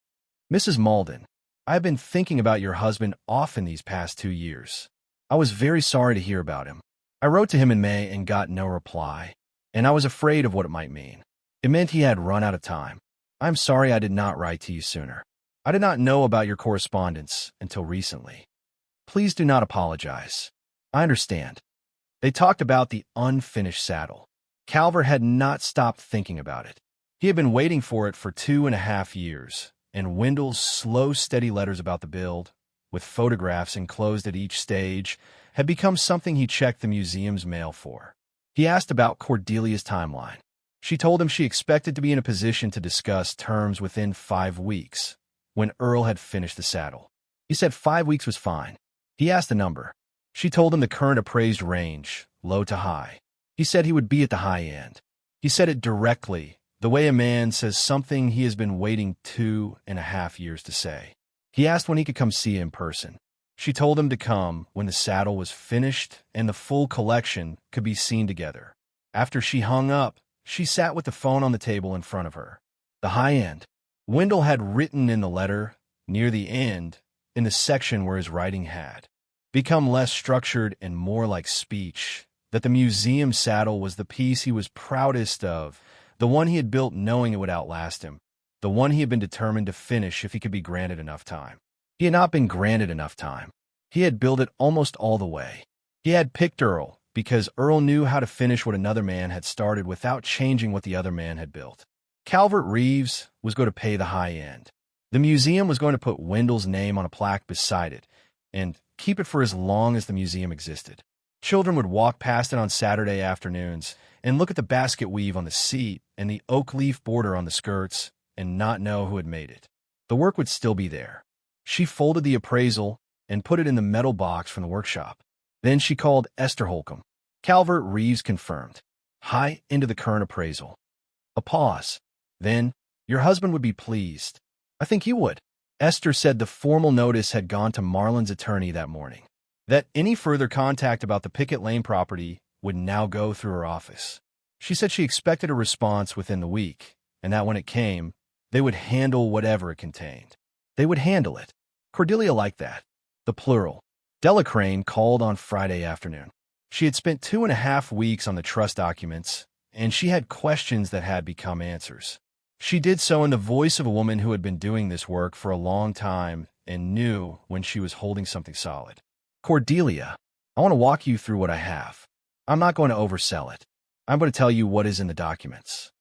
Mrs. Mauldin, I have been thinking about your husband often these past 2 years. I was very sorry to hear about him. I wrote to him in May and got no reply, and I was afraid of what it might mean. It meant he had run out of time. I'm sorry I did not write to you sooner. I did not know about your correspondence until recently. Please do not apologize. I understand. They talked about the unfinished saddle. Calvert had not stopped thinking about it. He had been waiting for it for 2.5 years, and Wendell's slow, steady letters about the build, with photographs enclosed at each stage, had become something he checked the museum's mail for. He asked about Cordelia's timeline. She told him she expected to be in a position to discuss terms within 5 weeks, when Earl had finished the saddle. He said 5 weeks was fine. He asked the number. She told him the current appraised range, low to high. He said he would be at the high end. He said it directly, the way a man says something he has been waiting 2.5 years to say. He asked when he could come see in person. She told him to come when the saddle was finished and the full collection could be seen together. After she hung up, She sat with the phone on the table in front of her. The high end. Wendell had written in the letter, near the end, in the section where his writing had become less structured and more like speech, that the museum saddle was the piece he was proudest of, the one he had built knowing it would outlast him, the one he had been determined to finish if he could be granted enough time. He had not been granted enough time. He had built it almost all the way. He had picked Earl, because Earl knew how to finish what another man had started without changing what the other man had built. Calvert Reeves was going to pay the high end. The museum was going to put Wendell's name on a plaque beside it and keep it for as long as the museum existed. Children would walk past it on Saturday afternoons and look at the basket weave on the seat and the oak leaf border on the skirts and not know who had made it. The work would still be there. She folded the appraisal and put it in the metal box from the workshop. Then she called Esther Holcomb. Calvert Reeves confirmed. High into the current appraisal. A pause. Then, your husband would be pleased. I think you would. Esther said the formal notice had gone to Marlon's attorney that morning, that any further contact about the Pickett Lane property would now go through her office. She said she expected a response within the week, and that when it came, they would handle whatever it contained. They would handle it. Cordelia liked that. The plural. Delacrane called on Friday afternoon. She had spent 2.5 weeks on the trust documents, and she had questions that had become answers. She did so in the voice of a woman who had been doing this work for a long time and knew when she was holding something solid. Cordelia, I want to walk you through what I have. I'm not going to oversell it. I'm going to tell you what is in the documents.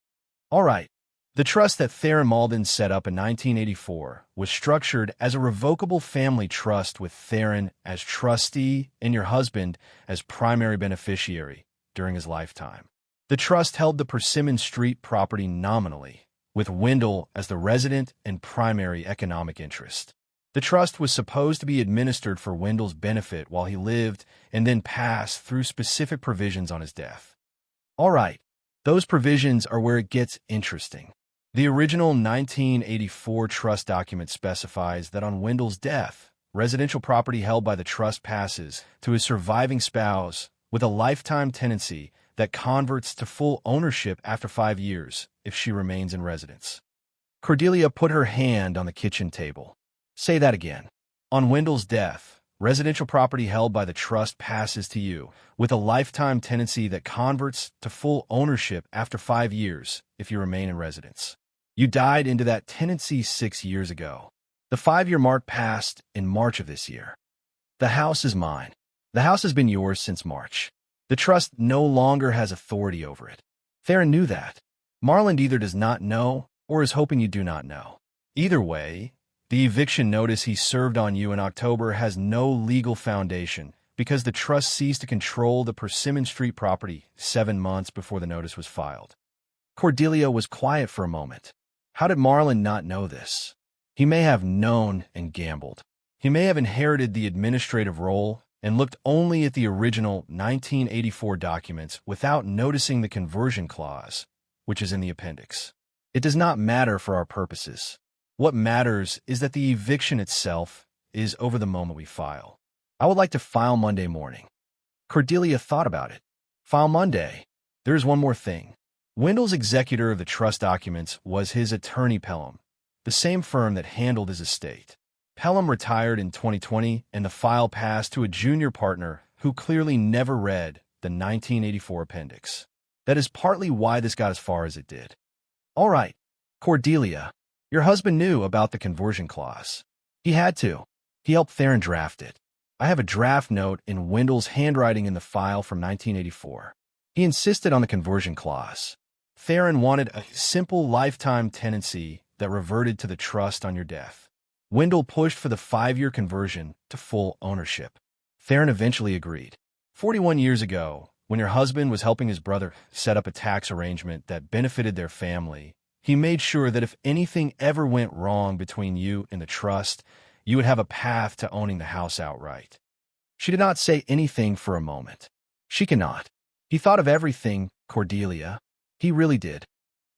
All right. The trust that Theron Mauldin set up in 1984 was structured as a revocable family trust with Theron as trustee and your husband as primary beneficiary during his lifetime. The trust held the Persimmon Street property nominally, with Wendell as the resident and primary economic interest. The trust was supposed to be administered for Wendell's benefit while he lived and then pass through specific provisions on his death. All right, those provisions are where it gets interesting. The original 1984 trust document specifies that on Wendell's death, residential property held by the trust passes to his surviving spouse with a lifetime tenancy that converts to full ownership after 5 years if she remains in residence. Cordelia put her hand on the kitchen table. Say that again. On Wendell's death, residential property held by the trust passes to you with a lifetime tenancy that converts to full ownership after 5 years if you remain in residence. You died into that tenancy 6 years ago. The 5-year mark passed in March of this year. The house is mine. The house has been yours since March. The trust no longer has authority over it. Theron knew that. Marlon either does not know or is hoping you do not know. Either way, the eviction notice he served on you in October has no legal foundation because the trust ceased to control the Persimmon Street property 7 months before the notice was filed. Cordelia was quiet for a moment. How did Marlon not know this? He may have known and gambled. He may have inherited the administrative role and looked only at the original 1984 documents without noticing the conversion clause, which is in the appendix. It does not matter for our purposes. What matters is that the eviction itself is over the moment we file. I would like to file Monday morning. Cordelia thought about it. File Monday. There is one more thing. Wendell's executor of the trust documents was his attorney Pelham, the same firm that handled his estate. Pelham retired in 2020, and the file passed to a junior partner who clearly never read the 1984 appendix. That is partly why this got as far as it did. All right, Cordelia, your husband knew about the conversion clause. He had to. He helped Theron draft it. I have a draft note in Wendell's handwriting in the file from 1984. He insisted on the conversion clause. Theron wanted a simple lifetime tenancy that reverted to the trust on your death. Wendell pushed for the 5-year conversion to full ownership. Theron eventually agreed. 41 years ago, when your husband was helping his brother set up a tax arrangement that benefited their family, he made sure that if anything ever went wrong between you and the trust, you would have a path to owning the house outright. She did not say anything for a moment. She cannot. He thought of everything, Cordelia. He really did.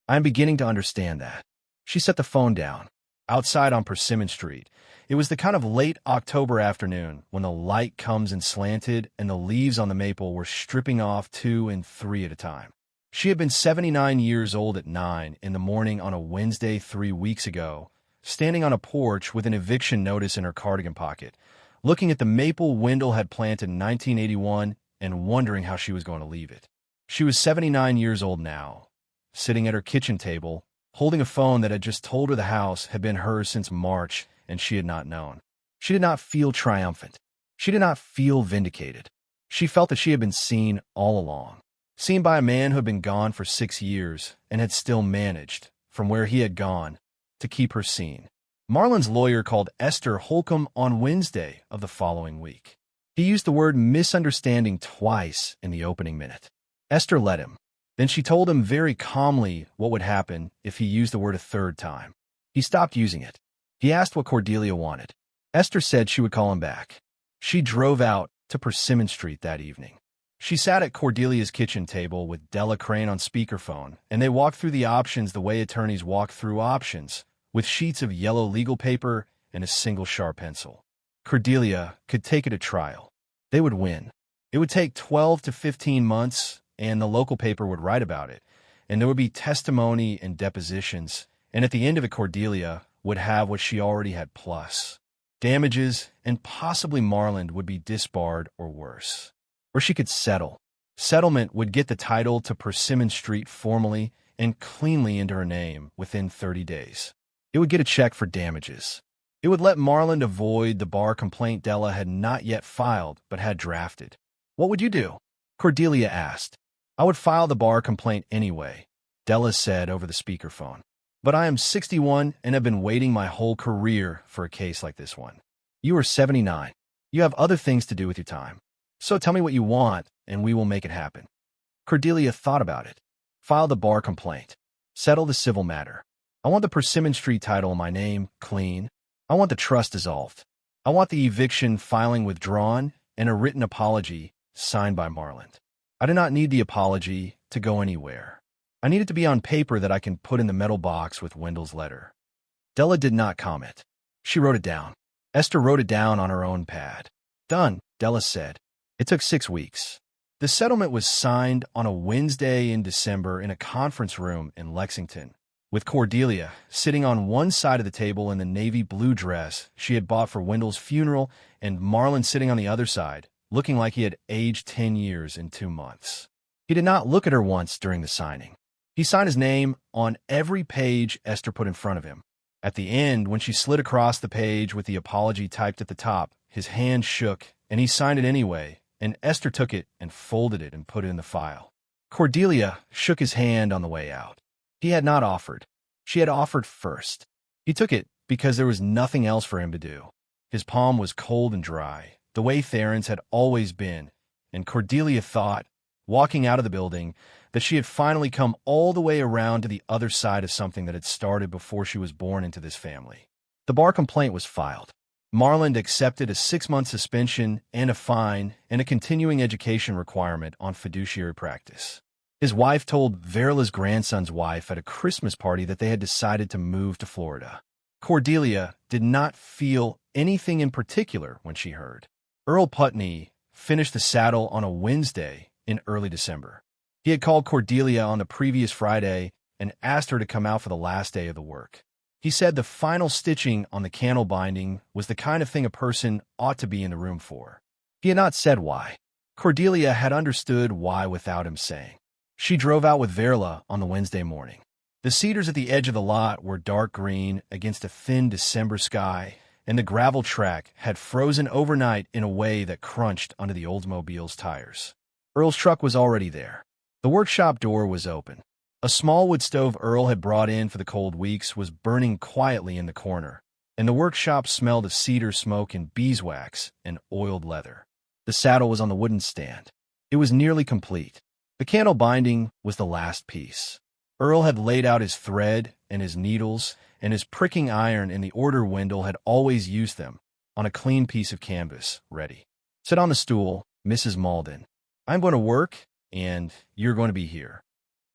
I am beginning to understand that. She set the phone down. Outside on Persimmon Street, it was the kind of late October afternoon when the light comes in slanted and the leaves on the maple were stripping off 2 and 3 at a time. She had been 79 years old at 9 in the morning on a Wednesday 3 weeks ago, standing on a porch with an eviction notice in her cardigan pocket, looking at the maple Wendell had planted in 1981 and wondering how she was going to leave it. She was 79 years old now, sitting at her kitchen table, holding a phone that had just told her the house had been hers since March and she had not known. She did not feel triumphant. She did not feel vindicated. She felt that she had been seen all along. Seen by a man who had been gone for 6 years and had still managed, from where he had gone, to keep her seen. Marlon's lawyer called Esther Holcomb on Wednesday of the following week. He used the word misunderstanding twice in the opening minute. Esther let him. Then she told him very calmly what would happen if he used the word a third time. He stopped using it. He asked what Cordelia wanted. Esther said she would call him back. She drove out to Persimmon Street that evening. She sat at Cordelia's kitchen table with Della Crane on speakerphone, and they walked through the options the way attorneys walk through options, with sheets of yellow legal paper and a single sharp pencil. Cordelia could take it to trial. They would win. It would take 12 to 15 months, and the local paper would write about it, and there would be testimony and depositions, and at the end of it Cordelia would have what she already had plus damages, and possibly Marlon would be disbarred or worse. Or she could settle. Settlement would get the title to Persimmon Street formally and cleanly into her name within 30 days. It would get a check for damages. It would let Marlon avoid the bar complaint Della had not yet filed but had drafted. What would you do? Cordelia asked. I would file the bar complaint anyway, Della said over the speakerphone. But I am 61 and have been waiting my whole career for a case like this one. You are 79. You have other things to do with your time. So tell me what you want, and we will make it happen. Cordelia thought about it. File the bar complaint. Settle the civil matter. I want the Persimmon Street title in my name clean. I want the trust dissolved. I want the eviction filing withdrawn and a written apology signed by Marlon. I do not need the apology to go anywhere. I need it to be on paper that I can put in the metal box with Wendell's letter. Della did not comment. She wrote it down. Esther wrote it down on her own pad. Done, Della said. It took 6 weeks. The settlement was signed on a Wednesday in December in a conference room in Lexington, with Cordelia sitting on one side of the table in the navy blue dress she had bought for Wendell's funeral and Marlon sitting on the other side, looking like he had aged 10 years in 2 months. He did not look at her once during the signing. He signed his name on every page Esther put in front of him. At the end, when she slid across the page with the apology typed at the top, his hand shook, and he signed it anyway, and Esther took it and folded it and put it in the file. Cordelia shook his hand on the way out. He had not offered. She had offered first. He took it because there was nothing else for him to do. His palm was cold and dry, the way Theron's had always been, and Cordelia thought, walking out of the building, that she had finally come all the way around to the other side of something that had started before she was born into this family. The bar complaint was filed. Marlon accepted a 6-month suspension and a fine and a continuing education requirement on fiduciary practice. His wife told Verla's grandson's wife at a Christmas party that they had decided to move to Florida. Cordelia did not feel anything in particular when she heard. Earl Putney finished the saddle on a Wednesday in early December. He had called Cordelia on the previous Friday and asked her to come out for the last day of the work. He said the final stitching on the candle binding was the kind of thing a person ought to be in the room for. He had not said why. Cordelia had understood why without him saying. She drove out with Verla on the Wednesday morning. The cedars at the edge of the lot were dark green against a thin December sky, and the gravel track had frozen overnight in a way that crunched under the Oldsmobile's tires. Earl's truck was already there. The workshop door was open. A small wood stove Earl had brought in for the cold weeks was burning quietly in the corner, and the workshop smelled of cedar smoke and beeswax and oiled leather. The saddle was on the wooden stand. It was nearly complete. The candle binding was the last piece. Earl had laid out his thread and his needles and his pricking iron in the order Wendell had always used them, on a clean piece of canvas, ready. Sit on the stool, Mrs. Mauldin. I'm going to work, and you're going to be here.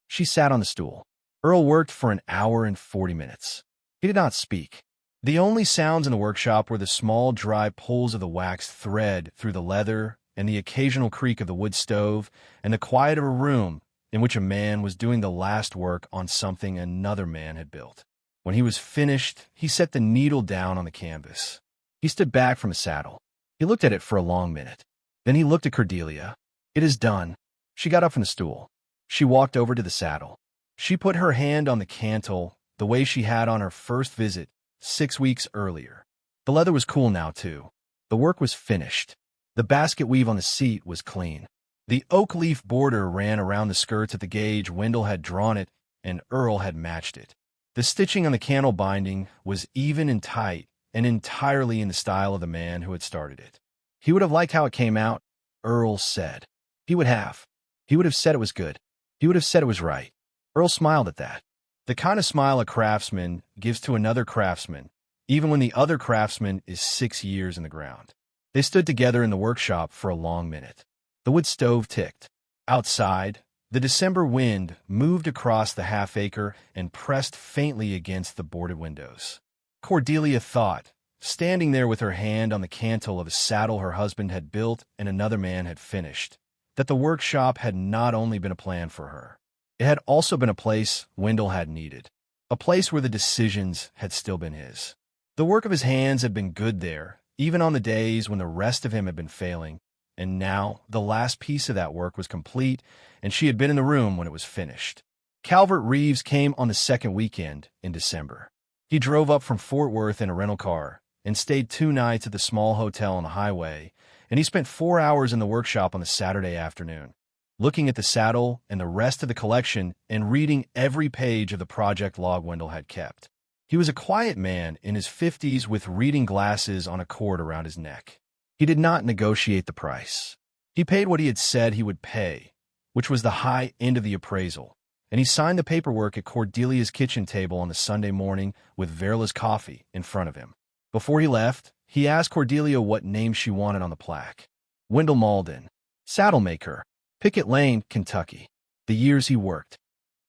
She sat on the stool. Earl worked for an hour and 40 minutes. He did not speak. The only sounds in the workshop were the small, dry pulls of the waxed thread through the leather and the occasional creak of the wood stove and the quiet of a room in which a man was doing the last work on something another man had built. When he was finished, he set the needle down on the canvas. He stood back from his saddle. He looked at it for a long minute. Then he looked at Cordelia. "It is done." She got up from the stool. She walked over to the saddle. She put her hand on the cantle the way she had on her first visit 6 weeks earlier. The leather was cool now, too. The work was finished. The basket weave on the seat was clean. The oak leaf border ran around the skirts at the gauge Wendell had drawn it, and Earl had matched it. The stitching on the cantle binding was even and tight, and entirely in the style of the man who had started it. He would have liked how it came out, Earl said. He would have. He would have said it was good. He would have said it was right. Earl smiled at that. The kind of smile a craftsman gives to another craftsman, even when the other craftsman is 6 years in the ground. They stood together in the workshop for a long minute. The wood stove ticked. Outside, the December wind moved across the half-acre and pressed faintly against the boarded windows. Cordelia thought, standing there with her hand on the cantle of a saddle her husband had built and another man had finished, that the workshop had not only been a plan for her. It had also been a place Wendell had needed, a place where the decisions had still been his. The work of his hands had been good there, even on the days when the rest of him had been failing, and now the last piece of that work was complete, and she had been in the room when it was finished. Calvert Reeves came on the second weekend in December. He drove up from Fort Worth in a rental car and stayed 2 nights at the small hotel on the highway, and he spent 4 hours in the workshop on the Saturday afternoon, looking at the saddle and the rest of the collection and reading every page of the project log Wendell had kept. He was a quiet man in his 50s with reading glasses on a cord around his neck. He did not negotiate the price. He paid what he had said he would pay, which was the high end of the appraisal, and he signed the paperwork at Cordelia's kitchen table on the Sunday morning with Verla's coffee in front of him. Before he left, he asked Cordelia what name she wanted on the plaque. Wendell Mauldin, Saddlemaker, Pickett Lane, Kentucky. The years he worked.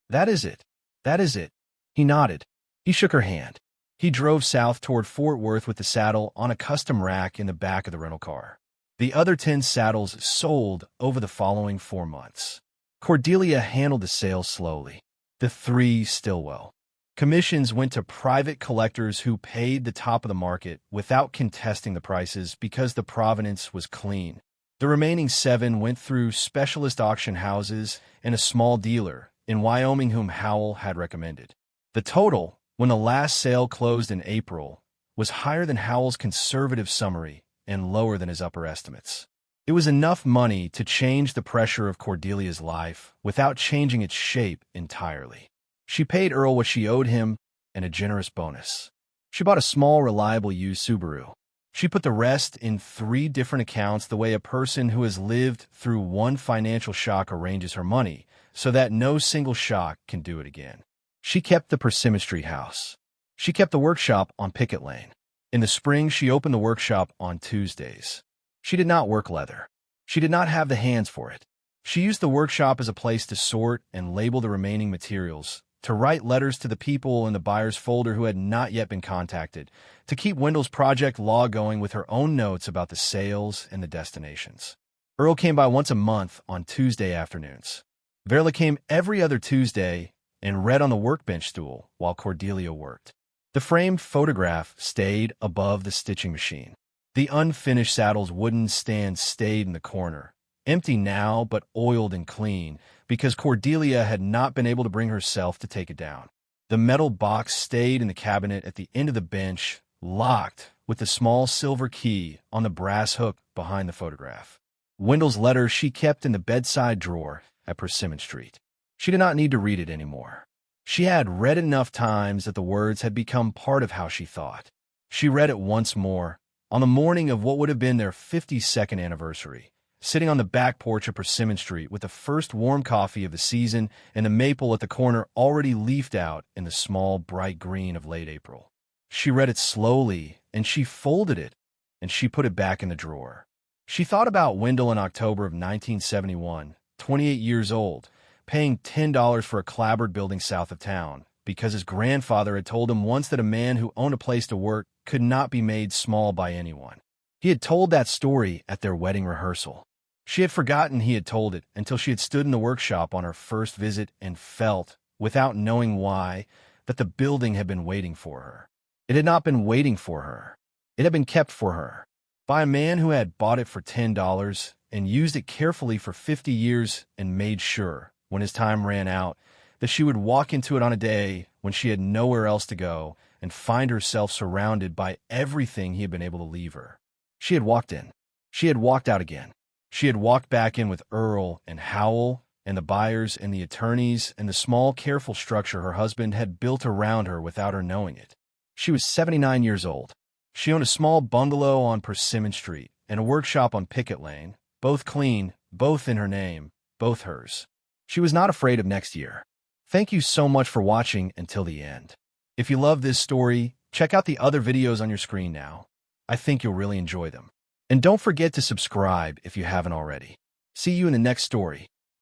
That is it. That is it. He nodded. He shook her hand. He drove south toward Fort Worth with the saddle on a custom rack in the back of the rental car. The other 10 saddles sold over the following 4 months. Cordelia handled the sales slowly. The 3 Stillwell. Commissions went to private collectors who paid the top of the market without contesting the prices because the provenance was clean. The remaining 7 went through specialist auction houses and a small dealer in Wyoming whom Howell had recommended. The total, when the last sale closed in April, was higher than Howell's conservative summary and lower than his upper estimates. It was enough money to change the pressure of Cordelia's life without changing its shape entirely. She paid Earl what she owed him and a generous bonus. She bought a small, reliable used Subaru. She put the rest in 3 different accounts the way a person who has lived through one financial shock arranges her money so that no single shock can do it again. She kept the Persimmon Street house. She kept the workshop on Pickett Lane. In the spring, she opened the workshop on Tuesdays. She did not work leather. She did not have the hands for it. She used the workshop as a place to sort and label the remaining materials, to write letters to the people in the buyer's folder who had not yet been contacted, to keep Wendell's project log going with her own notes about the sales and the destinations. Earl came by once a month on Tuesday afternoons. Verla came every other Tuesday and read on the workbench stool while Cordelia worked. The framed photograph stayed above the stitching machine. The unfinished saddle's wooden stand stayed in the corner, empty now but oiled and clean, because Cordelia had not been able to bring herself to take it down. The metal box stayed in the cabinet at the end of the bench, locked with the small silver key on the brass hook behind the photograph. Wendell's letter she kept in the bedside drawer at Persimmon Street. She did not need to read it anymore. She had read it enough times that the words had become part of how she thought. She read it once more, on the morning of what would have been their 52nd anniversary, sitting on the back porch of Persimmon Street with the first warm coffee of the season and the maple at the corner already leafed out in the small, bright green of late April. She read it slowly, and she folded it, and she put it back in the drawer. She thought about Wendell in October of 1971, 28 years old, paying $10 for a clapboard building south of town, because his grandfather had told him once that a man who owned a place to work could not be made small by anyone. He had told that story at their wedding rehearsal. She had forgotten he had told it until she had stood in the workshop on her first visit and felt, without knowing why, that the building had been waiting for her. It had not been waiting for her. It had been kept for her by a man who had bought it for $10 and used it carefully for 50 years and made sure, when his time ran out, that she would walk into it on a day when she had nowhere else to go and find herself surrounded by everything he had been able to leave her. She had walked in. She had walked out again. She had walked back in with Earl and Howell and the buyers and the attorneys and the small, careful structure her husband had built around her without her knowing it. She was 79 years old. She owned a small bungalow on Persimmon Street and a workshop on Pickett Lane, both clean, both in her name, both hers. She was not afraid of next year. Thank you so much for watching until the end. If you love this story, check out the other videos on your screen now. I think you'll really enjoy them. And don't forget to subscribe if you haven't already. See you in the next story.